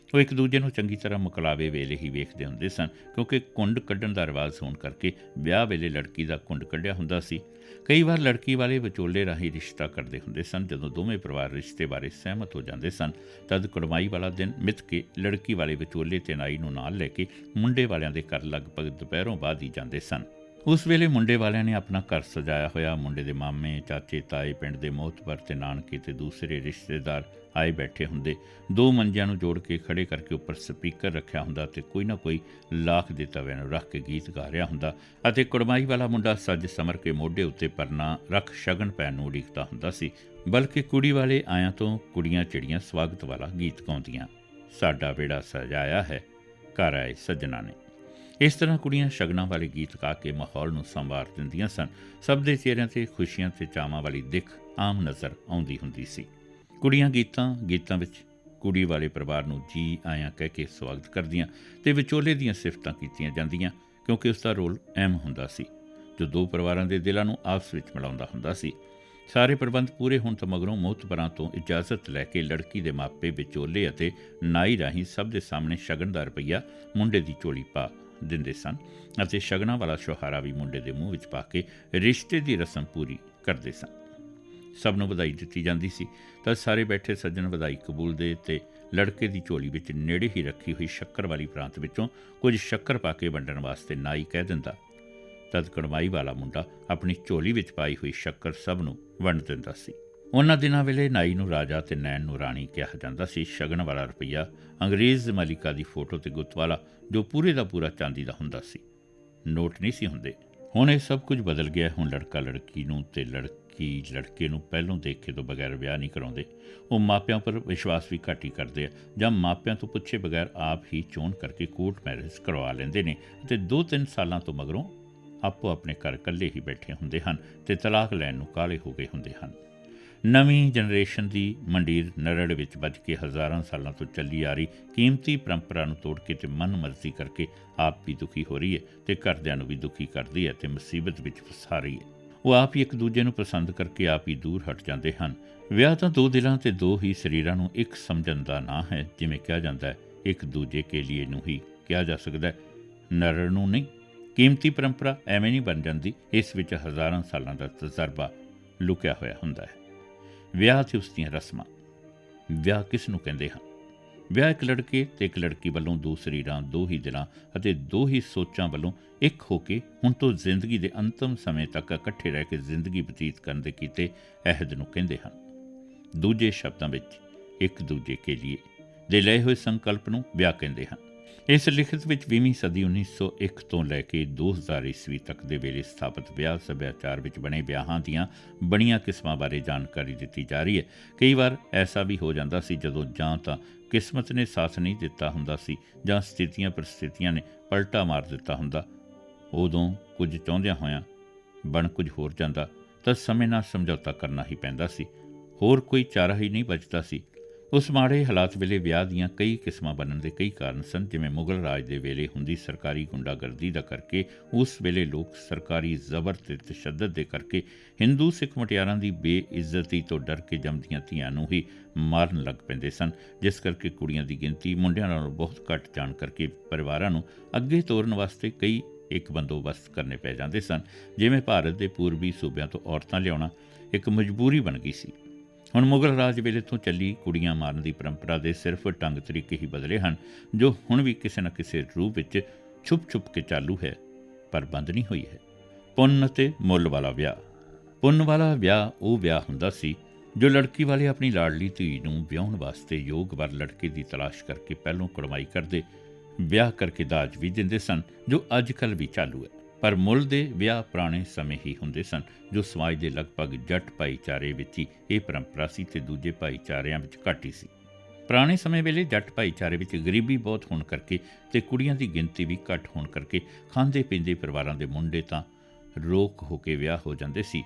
Speaker 1: ਉਹ ਇੱਕ ਦੂਜੇ ਨੂੰ ਚੰਗੀ ਤਰ੍ਹਾਂ ਮੁਕਲਾਵੇ ਵੇਲੇ ਹੀ ਵੇਖਦੇ ਹੁੰਦੇ ਸਨ, ਕਿਉਂਕਿ ਕੁੰਡ ਕੱਢਣ ਦਾ ਰਿਵਾਜ਼ ਹੋਣ ਕਰਕੇ ਵਿਆਹ ਵੇਲੇ ਲੜਕੀ ਦਾ ਕੁੰਡ ਕੱਢਿਆ ਹੁੰਦਾ ਸੀ। ਕਈ ਵਾਰ ਲੜਕੀ ਵਾਲੇ ਵਿਚੋਲੇ ਰਾਹੀਂ ਰਿਸ਼ਤਾ ਕਰਦੇ ਹੁੰਦੇ ਸਨ। ਜਦੋਂ ਦੋਵੇਂ ਪਰਿਵਾਰ ਰਿਸ਼ਤੇ ਬਾਰੇ ਸਹਿਮਤ ਹੋ ਜਾਂਦੇ ਸਨ, ਤਦ ਕੁੜਮਾਈ ਵਾਲਾ ਦਿਨ ਮਿੱਥ ਕੇ ਲੜਕੀ ਵਾਲੇ ਵਿਚੋਲੇ ਤੇ ਨਾਈ ਨੂੰ ਨਾਲ ਲੈ ਕੇ ਮੁੰਡੇ ਵਾਲਿਆਂ ਦੇ ਘਰ ਲਗਭਗ ਦੁਪਹਿਰੋਂ ਬਾਅਦ ਹੀ ਜਾਂਦੇ ਸਨ। ਉਸ ਵੇਲੇ ਮੁੰਡੇ ਵਾਲਿਆਂ ਨੇ ਆਪਣਾ ਘਰ ਸਜਾਇਆ ਹੋਇਆ, ਮੁੰਡੇ ਦੇ ਮਾਮੇ, ਚਾਚੇ, ਤਾਏ, ਪਿੰਡ ਦੇ ਮੋਹਤਬਰ ਤੇ ਨਾਨਕੇ ਤੇ ਦੂਸਰੇ ਰਿਸ਼ਤੇਦਾਰ ਆਏ ਬੈਠੇ ਹੁੰਦੇ। 2 ਮੰਜਿਆਂ ਨੂੰ ਜੋੜ ਕੇ ਖੜੇ ਕਰਕੇ ਉੱਪਰ ਸਪੀਕਰ ਰੱਖਿਆ ਹੁੰਦਾ ਅਤੇ ਕੋਈ ਨਾ ਕੋਈ ਲਾਖ ਦੇ ਤਵੇ ਨੂੰ ਰੱਖ ਕੇ ਗੀਤ ਗਾ ਰਿਹਾ ਹੁੰਦਾ ਅਤੇ ਕੁੜਮਾਈ ਵਾਲਾ ਮੁੰਡਾ ਸੱਜ ਸਮਰ ਕੇ ਮੋਢੇ ਉੱਤੇ ਪਰਨਾ ਰੱਖ ਸ਼ਗਨ ਪੈਣ ਨੂੰ ਉਡੀਕਦਾ ਹੁੰਦਾ ਸੀ। ਬਲਕਿ ਕੁੜੀ ਵਾਲੇ ਆਇਆਂ ਤੋਂ ਕੁੜੀਆਂ ਚਿੜੀਆਂ ਸਵਾਗਤ ਵਾਲਾ ਗੀਤ ਗਾਉਂਦੀਆਂ, ਸਾਡਾ ਵਿਹੜਾ ਸਜਾਇਆ ਹੈ, ਘਰ ਆਏ ਸੱਜਣਾ ਨੇ। ਇਸ ਤਰ੍ਹਾਂ ਕੁੜੀਆਂ ਸ਼ਗਨਾਂ ਵਾਲੇ ਗੀਤ ਗਾ ਕੇ ਮਾਹੌਲ ਨੂੰ ਸੰਵਾਰ ਦਿੰਦੀਆਂ ਸਨ। ਸਭ ਦੇ ਚਿਹਰਿਆਂ 'ਤੇ ਖੁਸ਼ੀਆਂ ਅਤੇ ਚਾਵਾਂ ਵਾਲੀ ਦਿੱਖ ਆਮ ਨਜ਼ਰ ਆਉਂਦੀ ਹੁੰਦੀ ਸੀ। ਕੁੜੀਆਂ ਗੀਤਾਂ ਵਿੱਚ ਕੁੜੀ ਵਾਲੇ ਪਰਿਵਾਰ ਨੂੰ ਜੀ ਆਇਆਂ ਕਹਿ ਕੇ ਸਵਾਗਤ ਕਰਦੀਆਂ ਅਤੇ ਵਿਚੋਲੇ ਦੀਆਂ ਸਿਫਤਾਂ ਕੀਤੀਆਂ ਜਾਂਦੀਆਂ, ਕਿਉਂਕਿ ਉਸ ਦਾ ਰੋਲ ਅਹਿਮ ਹੁੰਦਾ ਸੀ, ਜੋ 2 ਪਰਿਵਾਰਾਂ ਦੇ ਦਿਲਾਂ ਨੂੰ ਆਪਸ ਵਿੱਚ ਮਿਲਾਉਂਦਾ ਹੁੰਦਾ ਸੀ। ਸਾਰੇ ਪ੍ਰਬੰਧ ਪੂਰੇ ਹੋਣ ਤੋਂ ਮਗਰੋਂ ਮੋਹਤਬਰਾਂ ਤੋਂ ਇਜਾਜ਼ਤ ਲੈ ਕੇ ਲੜਕੀ ਦੇ ਮਾਪੇ, ਵਿਚੋਲੇ ਅਤੇ ਨਾਈ ਰਾਹੀਂ ਸਭ ਦੇ ਸਾਹਮਣੇ ਸ਼ਗਨ ਦਾ ਰੁਪਈਆ ਮੁੰਡੇ ਦੀ ਝੋਲੀ ਪਾ ਦਿੰਦੇ ਸਨ ਅਤੇ ਸ਼ਗਨਾਂ ਵਾਲਾ ਛੁਹਾਰਾ ਵੀ ਮੁੰਡੇ ਦੇ ਮੂੰਹ ਵਿੱਚ ਪਾ ਕੇ ਰਿਸ਼ਤੇ ਦੀ ਰਸਮ ਪੂਰੀ ਕਰਦੇ ਸਨ। ਸਭ ਨੂੰ ਵਧਾਈ ਦਿੱਤੀ ਜਾਂਦੀ ਸੀ ਤਾਂ ਸਾਰੇ ਬੈਠੇ ਸੱਜਣ ਵਧਾਈ ਕਬੂਲਦੇ ਅਤੇ ਲੜਕੇ ਦੀ ਝੋਲੀ ਵਿੱਚ ਨੇੜੇ ਹੀ ਰੱਖੀ ਹੋਈ ਸ਼ੱਕਰ ਵਾਲੀ ਪ੍ਰਾਂਤ ਵਿੱਚੋਂ ਕੁਝ ਸ਼ੱਕਰ ਪਾ ਕੇ ਵੰਡਣ ਵਾਸਤੇ ਨਾਈ ਕਹਿ ਦਿੰਦਾ। ਤਦ ਕੜਮਾਈ ਵਾਲਾ ਮੁੰਡਾ ਆਪਣੀ ਝੋਲੀ ਵਿੱਚ ਪਾਈ ਹੋਈ ਸ਼ੱਕਰ ਸਭ ਨੂੰ ਵੰਡ ਦਿੰਦਾ ਸੀ। ਉਹਨਾਂ ਦਿਨਾਂ ਵੇਲੇ ਨਾਈ ਨੂੰ ਰਾਜਾ ਅਤੇ ਨੈਣ ਨੂੰ ਰਾਣੀ ਕਿਹਾ ਜਾਂਦਾ ਸੀ। ਸ਼ਗਨ ਵਾਲਾ ਰੁਪਈਆ ਅੰਗਰੇਜ਼ ਮਲਿਕਾ ਦੀ ਫੋਟੋ ਤੇ ਗੁੱਤ ਵਾਲਾ, ਜੋ ਪੂਰੇ ਦਾ ਪੂਰਾ ਚਾਂਦੀ ਦਾ ਹੁੰਦਾ ਸੀ, ਨੋਟ ਨਹੀਂ ਸੀ ਹੁੰਦੇ। ਹੁਣ ਇਹ ਸਭ ਕੁਝ ਬਦਲ ਗਿਆ। ਹੁਣ ਲੜਕਾ ਲੜਕੀ ਨੂੰ ਤੇ ਲੜਕੀ ਲੜਕੇ ਨੂੰ ਪਹਿਲੋਂ ਦੇਖੇ ਤੋਂ ਬਗੈਰ ਵਿਆਹ ਨਹੀਂ ਕਰਾਉਂਦੇ। ਉਹ ਮਾਪਿਆਂ ਪਰ ਵਿਸ਼ਵਾਸ ਵੀ ਘੱਟ ਹੀ ਕਰਦੇ ਆ, ਜਾਂ ਮਾਪਿਆਂ ਤੋਂ ਪੁੱਛੇ ਬਗੈਰ ਆਪ ਹੀ ਚੋਣ ਕਰਕੇ ਕੋਰਟ ਮੈਰਿਜ ਕਰਵਾ ਲੈਂਦੇ ਨੇ ਅਤੇ 2-3 ਸਾਲਾਂ ਤੋਂ ਮਗਰੋਂ ਆਪੋ ਆਪਣੇ ਘਰ ਇਕੱਲੇ ਹੀ ਬੈਠੇ ਹੁੰਦੇ ਹਨ ਅਤੇ ਤਲਾਕ ਲੈਣ ਨੂੰ ਕਾਹਲੇ ਹੋ ਗਏ ਹੁੰਦੇ ਹਨ। ਨਵੀਂ ਜਨਰੇਸ਼ਨ ਦੀ ਮੰਡੀਰ ਨਰੜ ਵਿੱਚ ਵੱਜ ਕੇ ਹਜ਼ਾਰਾਂ ਸਾਲਾਂ ਤੋਂ ਚੱਲੀ ਆ ਰਹੀ ਕੀਮਤੀ ਪਰੰਪਰਾ ਨੂੰ ਤੋੜ ਕੇ ਤੇ ਮਨ ਮਰਜ਼ੀ ਕਰਕੇ ਆਪ ਵੀ ਦੁਖੀ ਹੋ ਰਹੀ ਹੈ ਅਤੇ ਘਰਦਿਆਂ ਨੂੰ ਵੀ ਦੁਖੀ ਕਰਦੀ ਹੈ ਅਤੇ ਮੁਸੀਬਤ ਵਿੱਚ ਫਸਾ ਰਹੀ ਹੈ। ਉਹ ਆਪ ਹੀ ਇੱਕ ਦੂਜੇ ਨੂੰ ਪਸੰਦ ਕਰਕੇ ਆਪ ਹੀ ਦੂਰ ਹਟ ਜਾਂਦੇ ਹਨ। ਵਿਆਹ ਤਾਂ ਦੋ ਦਿਲਾਂ ਅਤੇ ਦੋ ਹੀ ਸਰੀਰਾਂ ਨੂੰ ਇੱਕ ਸਮਝਣ ਦਾ ਨਾਂ ਹੈ। ਜਿਵੇਂ ਕਿਹਾ ਜਾਂਦਾ ਹੈ, ਇੱਕ ਦੂਜੇ ਕੇ ਲਈ ਨੂੰ ਹੀ ਕਿਹਾ ਜਾ ਸਕਦਾ ਹੈ, ਨਰੜ ਨੂੰ ਨਹੀਂ। ਕੀਮਤੀ ਪਰੰਪਰਾ ਐਵੇਂ ਨਹੀਂ ਬਣ ਜਾਂਦੀ, ਇਸ ਵਿੱਚ ਹਜ਼ਾਰਾਂ ਸਾਲਾਂ ਦਾ ਤਜਰਬਾ ਲੁਕਿਆ ਹੋਇਆ ਹੁੰਦਾ ਹੈ। ਵਿਆਹ ਅਤੇ ਉਸ ਦੀਆਂ ਰਸਮਾਂ। ਵਿਆਹ ਕਿਸ ਨੂੰ ਕਹਿੰਦੇ ਹਨ? ਵਿਆਹ ਇੱਕ ਲੜਕੇ ਅਤੇ ਇੱਕ ਲੜਕੀ ਵੱਲੋਂ ਦੋ ਸਰੀਰਾਂ, ਦੋ ਹੀ ਦਿਲਾਂ ਅਤੇ ਦੋ ਹੀ ਸੋਚਾਂ ਵੱਲੋਂ ਇੱਕ ਹੋ ਕੇ ਹੁਣ ਤੋਂ ਜ਼ਿੰਦਗੀ ਦੇ ਅੰਤਮ ਸਮੇਂ ਤੱਕ ਇਕੱਠੇ ਰਹਿ ਕੇ ਜ਼ਿੰਦਗੀ ਬਤੀਤ ਕਰਨ ਦੇ ਕੀਤੇ ਅਹਿਦ ਨੂੰ ਕਹਿੰਦੇ ਹਨ। ਦੂਜੇ ਸ਼ਬਦਾਂ ਵਿੱਚ ਇੱਕ ਦੂਜੇ ਕੇ ਲਈ ਦੇ ਲਏ ਹੋਏ ਸੰਕਲਪ ਨੂੰ ਵਿਆਹ ਕਹਿੰਦੇ ਹਨ। ਇਸ ਲਿਖਤ ਵਿੱਚ 20ਵੀਂ ਸਦੀ 1901 ਤੋਂ ਲੈ ਕੇ 2000 ਈਸਵੀ ਤੱਕ ਦੇ ਵੇਲੇ ਸਥਾਪਿਤ ਵਿਆਹ ਸੱਭਿਆਚਾਰ ਵਿੱਚ ਬਣੇ ਵਿਆਹਾਂ ਦੀਆਂ ਬਣੀਆਂ ਕਿਸਮਾਂ ਬਾਰੇ ਜਾਣਕਾਰੀ ਦਿੱਤੀ ਜਾ ਰਹੀ ਹੈ। ਕਈ ਵਾਰ ਐਸਾ ਵੀ ਹੋ ਜਾਂਦਾ ਸੀ ਜਦੋਂ ਜਾਂ ਤਾਂ ਕਿਸਮਤ ਨੇ ਸਾਥ ਨਹੀਂ ਦਿੱਤਾ ਹੁੰਦਾ ਸੀ ਜਾਂ ਸਥਿਤੀਆਂ ਪਰਿਸਥਿਤੀਆਂ ਨੇ ਪਲਟਾ ਮਾਰ ਦਿੱਤਾ ਹੁੰਦਾ। ਉਦੋਂ ਕੁਝ ਚਾਹੁੰਦਿਆਂ ਹੋਇਆਂ ਬਣ ਕੁਝ ਹੋਰ ਜਾਂਦਾ ਤਾਂ ਸਮੇਂ ਨਾਲ ਸਮਝੌਤਾ ਕਰਨਾ ਹੀ ਪੈਂਦਾ ਸੀ, ਹੋਰ ਕੋਈ ਚਾਰਾ ਹੀ ਨਹੀਂ ਬਚਦਾ ਸੀ। ਉਸ ਮਾੜੇ ਹਾਲਾਤ ਵੇਲੇ ਵਿਆਹ ਦੀਆਂ ਕਈ ਕਿਸਮਾਂ ਬਣਨ ਦੇ ਕਈ ਕਾਰਨ ਸਨ। ਜਿਵੇਂ ਮੁਗਲ ਰਾਜ ਦੇ ਵੇਲੇ ਹੁੰਦੀ ਸਰਕਾਰੀ ਗੁੰਡਾਗਰਦੀ ਦਾ ਕਰਕੇ ਉਸ ਵੇਲੇ ਲੋਕ ਸਰਕਾਰੀ ਜ਼ਬਰ ਤੇ ਤਸ਼ੱਦਦ ਦੇ ਕਰਕੇ ਹਿੰਦੂ ਸਿੱਖ ਮੁਟਿਆਰਾਂ ਦੀ ਬੇਇੱਜ਼ਤੀ ਤੋਂ ਡਰ ਕੇ ਜੰਮਦੀਆਂ ਧੀਆਂ ਨੂੰ ਹੀ ਮਾਰਨ ਲੱਗ ਪੈਂਦੇ ਸਨ, ਜਿਸ ਕਰਕੇ ਕੁੜੀਆਂ ਦੀ ਗਿਣਤੀ ਮੁੰਡਿਆਂ ਨਾਲੋਂ ਬਹੁਤ ਘੱਟ ਜਾਣ ਕਰਕੇ ਪਰਿਵਾਰਾਂ ਨੂੰ ਅੱਗੇ ਤੋਰਨ ਵਾਸਤੇ ਕਈ ਇੱਕ ਬੰਦੋਬਸਤ ਕਰਨੇ ਪੈ ਜਾਂਦੇ ਸਨ। ਜਿਵੇਂ ਭਾਰਤ ਦੇ ਪੂਰਬੀ ਸੂਬਿਆਂ ਤੋਂ ਔਰਤਾਂ ਲਿਆਉਣਾ ਇੱਕ ਮਜਬੂਰੀ ਬਣ ਗਈ ਸੀ। ਹੁਣ ਮੁਗਲ ਰਾਜ ਵੇਲੇ ਤੋਂ ਚੱਲੀ ਕੁੜੀਆਂ ਮਾਰਨ ਦੀ ਪਰੰਪਰਾ ਦੇ ਸਿਰਫ ਢੰਗ ਤਰੀਕੇ ਹੀ ਬਦਲੇ ਹਨ, ਜੋ ਹੁਣ ਵੀ ਕਿਸੇ ਨਾ ਕਿਸੇ ਰੂਪ ਵਿੱਚ ਛੁਪ ਕੇ ਚਾਲੂ ਹੈ, ਪਰ ਬੰਦ ਨਹੀਂ ਹੋਈ ਹੈ। ਪੁੰਨ ਅਤੇ ਮੁੱਲ ਵਾਲਾ ਵਿਆਹ। ਪੁੰਨ ਵਾਲਾ ਵਿਆਹ ਉਹ ਵਿਆਹ ਹੁੰਦਾ ਸੀ ਜੋ ਲੜਕੀ ਵਾਲੇ ਆਪਣੀ ਲਾਡਲੀ ਧੀ ਨੂੰ ਵਿਆਹੁਣ ਵਾਸਤੇ ਯੋਗ ਵਰ ਲੜਕੇ ਦੀ ਤਲਾਸ਼ ਕਰਕੇ ਪਹਿਲੋਂ ਕੁੜਮਾਈ ਕਰਦੇ, ਵਿਆਹ ਕਰਕੇ ਦਾਜ ਵੀ ਦਿੰਦੇ ਸਨ, ਜੋ ਅੱਜ ਕੱਲ੍ਹ ਵੀ ਚਾਲੂ ਹੈ। ਪਰ ਮੁੱਲ ਦੇ ਵਿਆਹ ਪੁਰਾਣੇ ਸਮੇਂ ਹੀ ਹੁੰਦੇ ਸਨ, ਜੋ ਸਮਾਜ ਦੇ ਲਗਭਗ ਜੱਟ ਭਾਈਚਾਰੇ ਵਿੱਚ ਹੀ ਇਹ ਪਰੰਪਰਾ ਸੀ ਅਤੇ ਦੂਜੇ ਭਾਈਚਾਰਿਆਂ ਵਿੱਚ ਘੱਟ ਹੀ ਸੀ। ਪੁਰਾਣੇ ਸਮੇਂ ਵੇਲੇ ਜੱਟ ਭਾਈਚਾਰੇ ਵਿੱਚ ਗਰੀਬੀ ਬਹੁਤ ਹੋਣ ਕਰਕੇ ਅਤੇ ਕੁੜੀਆਂ ਦੀ ਗਿਣਤੀ ਵੀ ਘੱਟ ਹੋਣ ਕਰਕੇ ਖਾਂਦੇ ਪੀਂਦੇ ਪਰਿਵਾਰਾਂ ਦੇ ਮੁੰਡੇ ਤਾਂ ਰੋਕ ਹੋ ਕੇ ਵਿਆਹ ਹੋ ਜਾਂਦੇ ਸੀ,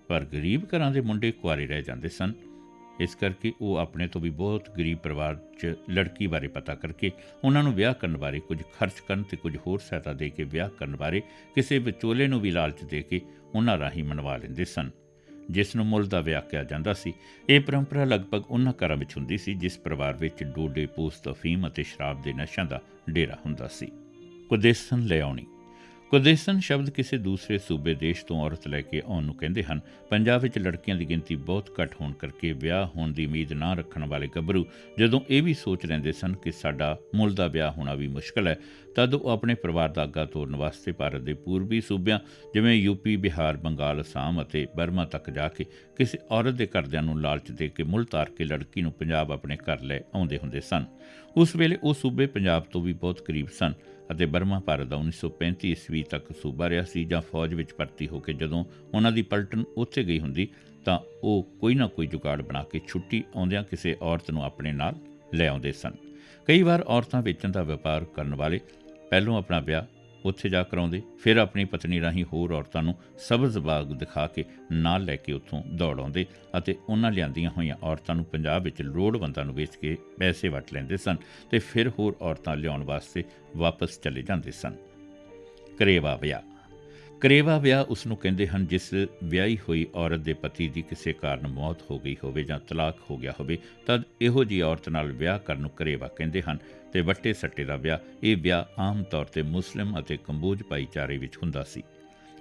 Speaker 1: ਪਰ ਗਰੀਬ ਘਰਾਂ ਦੇ ਮੁੰਡੇ ਕੁਆਰੇ ਰਹਿ ਜਾਂਦੇ ਸਨ। ਇਸ ਕਰਕੇ ਉਹ ਆਪਣੇ ਤੋਂ ਵੀ ਬਹੁਤ ਗਰੀਬ ਪਰਿਵਾਰ 'ਚ ਲੜਕੀ ਬਾਰੇ ਪਤਾ ਕਰਕੇ ਉਹਨਾਂ ਨੂੰ ਵਿਆਹ ਕਰਨ ਬਾਰੇ ਕੁਝ ਖਰਚ ਕਰਨ ਅਤੇ ਕੁਝ ਹੋਰ ਸਹਾਇਤਾ ਦੇ ਕੇ ਵਿਆਹ ਕਰਨ ਬਾਰੇ ਕਿਸੇ ਵਿਚੋਲੇ ਨੂੰ ਵੀ ਲਾਲਚ ਦੇ ਕੇ ਉਹਨਾਂ ਰਾਹੀਂ ਮਨਵਾ ਲੈਂਦੇ ਸਨ, ਜਿਸ ਨੂੰ ਮੁੱਲ ਦਾ ਵਿਆਹ ਕਿਹਾ ਜਾਂਦਾ ਸੀ। ਇਹ ਪਰੰਪਰਾ ਲਗਭਗ ਉਹਨਾਂ ਘਰਾਂ ਵਿੱਚ ਹੁੰਦੀ ਸੀ ਜਿਸ ਪਰਿਵਾਰ ਵਿੱਚ ਡੋਡੇ ਪੋਸਤ, ਅਫੀਮ ਅਤੇ ਸ਼ਰਾਬ ਦੇ ਨਸ਼ਿਆਂ ਦਾ ਡੇਰਾ ਹੁੰਦਾ ਸੀ। ਕੁਦੇਸਨ ਲੈ ਆਉਣੀ। ਕੁਦੇਸਨ ਸ਼ਬਦ ਕਿਸੇ ਦੂਸਰੇ ਸੂਬੇ ਦੇਸ਼ ਤੋਂ ਔਰਤ ਲੈ ਕੇ ਆਉਣ ਨੂੰ ਕਹਿੰਦੇ ਹਨ। ਪੰਜਾਬ ਵਿੱਚ ਲੜਕੀਆਂ ਦੀ ਗਿਣਤੀ ਬਹੁਤ ਘੱਟ ਹੋਣ ਕਰਕੇ ਵਿਆਹ ਹੋਣ ਦੀ ਉਮੀਦ ਨਾ ਰੱਖਣ ਵਾਲੇ ਗੱਭਰੂ ਜਦੋਂ ਇਹ ਵੀ ਸੋਚ ਲੈਂਦੇ ਸਨ ਕਿ ਸਾਡਾ ਮੁੱਲ ਦਾ ਵਿਆਹ ਹੋਣਾ ਵੀ ਮੁਸ਼ਕਲ ਹੈ, ਤਦ ਉਹ ਆਪਣੇ ਪਰਿਵਾਰ ਦਾ ਅੱਗਾ ਤੋਰਨ ਵਾਸਤੇ ਭਾਰਤ ਦੇ ਪੂਰਬੀ ਸੂਬਿਆਂ ਜਿਵੇਂ ਯੂਪੀ, ਬਿਹਾਰ, ਬੰਗਾਲ, ਅਸਾਮ ਅਤੇ ਬਰਮਾ ਤੱਕ ਜਾ ਕੇ ਕਿਸੇ ਔਰਤ ਦੇ ਘਰਦਿਆਂ ਨੂੰ ਲਾਲਚ ਦੇ ਕੇ ਮੁੱਲ ਤਾਰ ਕੇ ਲੜਕੀ ਨੂੰ ਪੰਜਾਬ ਆਪਣੇ ਘਰ ਲੈ ਆਉਂਦੇ ਹੁੰਦੇ ਸਨ। ਉਸ ਵੇਲੇ ਉਹ ਸੂਬੇ ਪੰਜਾਬ ਤੋਂ ਵੀ ਬਹੁਤ ਕਰੀਬ ਸਨ ਅਤੇ ਬਰਮਾ ਭਾਰਤ ਦਾ 1935 ਈਸਵੀ ਤੱਕ ਸੂਬਾ ਰਿਹਾ ਸੀ। ਜਾਂ ਫੌਜ ਵਿੱਚ ਭਰਤੀ ਹੋ ਕੇ ਜਦੋਂ ਉਹਨਾਂ ਦੀ ਪਲਟਨ ਉੱਥੇ ਗਈ ਹੁੰਦੀ ਤਾਂ ਉਹ ਕੋਈ ਨਾ ਕੋਈ ਜੁਗਾੜ ਬਣਾ ਕੇ ਛੁੱਟੀ ਆਉਂਦਿਆਂ ਕਿਸੇ ਔਰਤ ਨੂੰ ਆਪਣੇ ਨਾਲ ਲੈ ਆਉਂਦੇ ਸਨ। ਕਈ ਵਾਰ ਔਰਤਾਂ ਵੇਚਣ ਦਾ ਵਪਾਰ ਕਰਨ ਵਾਲੇ ਪਹਿਲੋਂ ਆਪਣਾ ਵਿਆਹ ਉੱਥੇ ਜਾ ਕਰਾਉਂਦੇ, ਫਿਰ ਆਪਣੀ ਪਤਨੀ ਰਾਹੀਂ ਹੋਰ ਔਰਤਾਂ ਨੂੰ ਸਬਜ਼ ਬਾਗ ਦਿਖਾ ਕੇ ਨਾਲ ਲੈ ਕੇ ਉੱਥੋਂ ਦੌੜ ਆਉਂਦੇ ਅਤੇ ਉਹਨਾਂ ਲਿਆਂਦੀਆਂ ਹੋਈਆਂ ਔਰਤਾਂ ਨੂੰ ਪੰਜਾਬ ਵਿੱਚ ਲੋੜਵੰਦਾਂ ਨੂੰ ਵੇਚ ਕੇ ਪੈਸੇ ਵਟ ਲੈਂਦੇ ਸਨ ਅਤੇ ਫਿਰ ਹੋਰ ਔਰਤਾਂ ਲਿਆਉਣ ਵਾਸਤੇ ਵਾਪਸ ਚਲੇ ਜਾਂਦੇ ਸਨ। ਕਰੇਵਾ ਵਿਆਹ। ਕਰੇਵਾ ਵਿਆਹ ਉਸ ਨੂੰ ਕਹਿੰਦੇ ਹਨ ਜਿਸ ਵਿਆਹੀ ਹੋਈ ਔਰਤ ਦੇ ਪਤੀ ਦੀ ਕਿਸੇ ਕਾਰਨ ਮੌਤ ਹੋ ਗਈ ਹੋਵੇ ਜਾਂ ਤਲਾਕ ਹੋ ਗਿਆ ਹੋਵੇ, ਤਦ ਇਹੋ ਜਿਹੀ ਔਰਤ ਨਾਲ ਵਿਆਹ ਕਰਨ ਨੂੰ ਕਰੇਵਾ ਕਹਿੰਦੇ ਹਨ। ਤੇ ਵੱਟੇ ਸੱਟੇ ਦਾ ਵਿਆਹ, ਇਹ ਵਿਆਹ ਆਮ ਤੌਰ ਤੇ ਮੁਸਲਿਮ ਅਤੇ ਕੰਬੋਜ ਭਾਈਚਾਰੇ ਵਿੱਚ ਹੁੰਦਾ ਸੀ।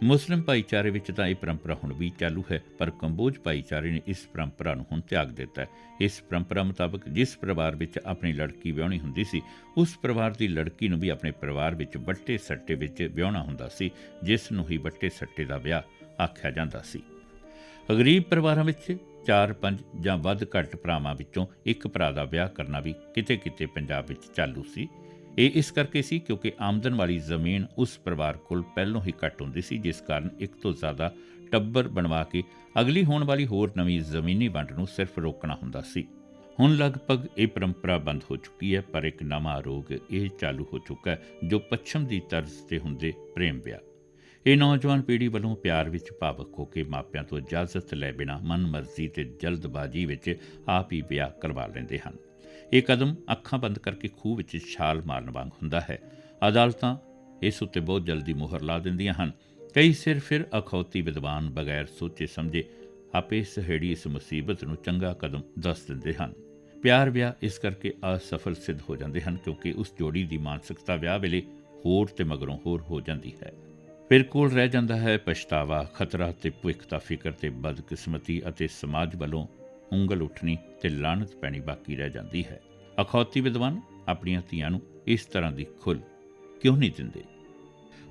Speaker 1: ਮੁਸਲਿਮ ਭਾਈਚਾਰੇ ਵਿੱਚ ਤਾਂ ਇਹ ਪਰੰਪਰਾ ਹੁਣ ਵੀ ਚਾਲੂ ਹੈ, ਪਰ ਕੰਬੋਜ ਭਾਈਚਾਰੇ ਨੇ ਇਸ ਪਰੰਪਰਾ ਨੂੰ ਹੁਣ ਤਿਆਗ ਦਿੱਤਾ ਹੈ। ਇਸ ਪਰੰਪਰਾ ਮੁਤਾਬਕ ਜਿਸ ਪਰਿਵਾਰ ਵਿੱਚ ਆਪਣੀ ਲੜਕੀ ਵਿਆਹਣੀ ਹੁੰਦੀ ਸੀ, ਉਸ ਪਰਿਵਾਰ ਦੀ ਲੜਕੀ ਨੂੰ ਵੀ ਆਪਣੇ ਪਰਿਵਾਰ ਵਿੱਚ ਵੱਟੇ ਸੱਟੇ ਵਿੱਚ ਵਿਆਹਣਾ ਹੁੰਦਾ ਸੀ, ਜਿਸ ਨੂੰ ਹੀ ਵੱਟੇ ਸੱਟੇ ਦਾ ਵਿਆਹ ਆਖਿਆ ਜਾਂਦਾ ਸੀ। ਗਰੀਬ ਪਰਿਵਾਰਾਂ ਵਿੱਚ 4-5 ਜਾਂ ਵੱਧ ਘੱਟ ਭਰਾਵਾਂ ਵਿੱਚੋਂ ਇੱਕ ਭਰਾ ਦਾ ਵਿਆਹ ਕਰਨਾ ਵੀ ਕਿਤੇ-ਕਿਤੇ ਪੰਜਾਬ ਵਿੱਚ ਚਾਲੂ ਸੀ। ਇਹ ਇਸ ਕਰਕੇ ਸੀ ਕਿਉਂਕਿ ਆਮਦਨ ਵਾਲੀ ਜ਼ਮੀਨ ਉਸ ਪਰਿਵਾਰ ਕੋਲ ਪਹਿਲੋਂ ਹੀ ਘੱਟ ਹੁੰਦੀ ਸੀ, ਜਿਸ ਕਾਰਨ ਇੱਕ ਤੋਂ ਜ਼ਿਆਦਾ ਟੱਬਰ ਬਣਵਾ ਕੇ ਅਗਲੀ ਹੋਣ ਵਾਲੀ ਹੋਰ ਨਵੀਂ ਜ਼ਮੀਨੀ ਵੰਡ ਨੂੰ ਸਿਰਫ ਰੋਕਣਾ ਹੁੰਦਾ ਸੀ। ਹੁਣ ਲਗਭਗ ਇਹ ਪਰੰਪਰਾ ਬੰਦ ਹੋ ਚੁੱਕੀ ਹੈ, ਪਰ ਇੱਕ ਨਵਾਂ ਰੋਗ ਇਹ ਚਾਲੂ ਹੋ ਚੁੱਕਾ ਹੈ, ਜੋ ਪੱਛਮ ਦੀ ਤਰਜ਼ ਤੇ ਹੁੰਦੇ ਪ੍ਰੇਮ ਵਿਆਹ। ਇਹ ਨੌਜਵਾਨ ਪੀੜ੍ਹੀ ਵੱਲੋਂ ਪਿਆਰ ਵਿੱਚ ਭਾਵੁਕ ਹੋ ਕੇ ਮਾਪਿਆਂ ਤੋਂ ਇਜਾਜ਼ਤ ਲੈ ਬਿਨਾਂ ਮਨਮਰਜ਼ੀ ਤੇ ਜਲਦਬਾਜ਼ੀ ਵਿੱਚ ਆਪ ਹੀ ਵਿਆਹ ਕਰਵਾ ਲੈਂਦੇ ਹਨ। ਇਹ ਕਦਮ ਅੱਖਾਂ ਬੰਦ ਕਰਕੇ ਖੂਹ ਵਿੱਚ ਛਾਲ ਮਾਰਨ ਵਾਂਗ ਹੁੰਦਾ ਹੈ। ਅਦਾਲਤਾਂ ਇਸ ਉੱਤੇ ਬਹੁਤ ਜਲਦੀ ਮੁਹਰ ਲਾ ਦਿੰਦੀਆਂ ਹਨ। ਕਈ ਸਿਰ ਫਿਰ ਅਖੌਤੀ ਵਿਦਵਾਨ ਬਗੈਰ ਸੋਚੇ ਸਮਝੇ ਆਪੇ ਸਹੇੜੀ ਇਸ ਮੁਸੀਬਤ ਨੂੰ ਚੰਗਾ ਕਦਮ ਦੱਸ ਦਿੰਦੇ ਹਨ। ਪਿਆਰ ਵਿਆਹ ਇਸ ਕਰਕੇ ਅਸਫਲ ਸਿੱਧ ਹੋ ਜਾਂਦੇ ਹਨ ਕਿਉਂਕਿ ਉਸ ਜੋੜੀ ਦੀ ਮਾਨਸਿਕਤਾ ਵਿਆਹ ਵੇਲੇ ਹੋਰ ਤੇ ਮਗਰੋਂ ਹੋਰ ਹੋ ਜਾਂਦੀ ਹੈ। ਫਿਰ ਕੋਲ ਰਹਿ ਜਾਂਦਾ ਹੈ ਪਛਤਾਵਾ, ਖਤਰਾ ਤੇ ਭਵਿੱਖ ਦਾ ਫਿਕਰ ਤੇ ਬਦਕਿਸਮਤੀ ਅਤੇ ਸਮਾਜ ਵੱਲੋਂ ਉਂਗਲ ਉੱਠਣੀ ਤੇ ਲਾਹਨਤ ਪੈਣੀ ਬਾਕੀ ਰਹਿ ਜਾਂਦੀ ਹੈ। ਅਖੌਤੀ ਵਿਦਵਾਨ ਆਪਣੀਆਂ ਧੀਆਂ ਨੂੰ ਇਸ ਤਰ੍ਹਾਂ ਦੀ ਖੁੱਲ੍ਹ ਕਿਉਂ ਨਹੀਂ ਦਿੰਦੇ?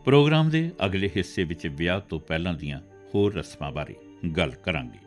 Speaker 1: ਪ੍ਰੋਗਰਾਮ ਦੇ ਅਗਲੇ ਹਿੱਸੇ ਵਿੱਚ ਵਿਆਹ ਤੋਂ ਪਹਿਲਾਂ ਦੀਆਂ ਹੋਰ ਰਸਮਾਂ ਬਾਰੇ ਗੱਲ ਕਰਾਂਗੇ।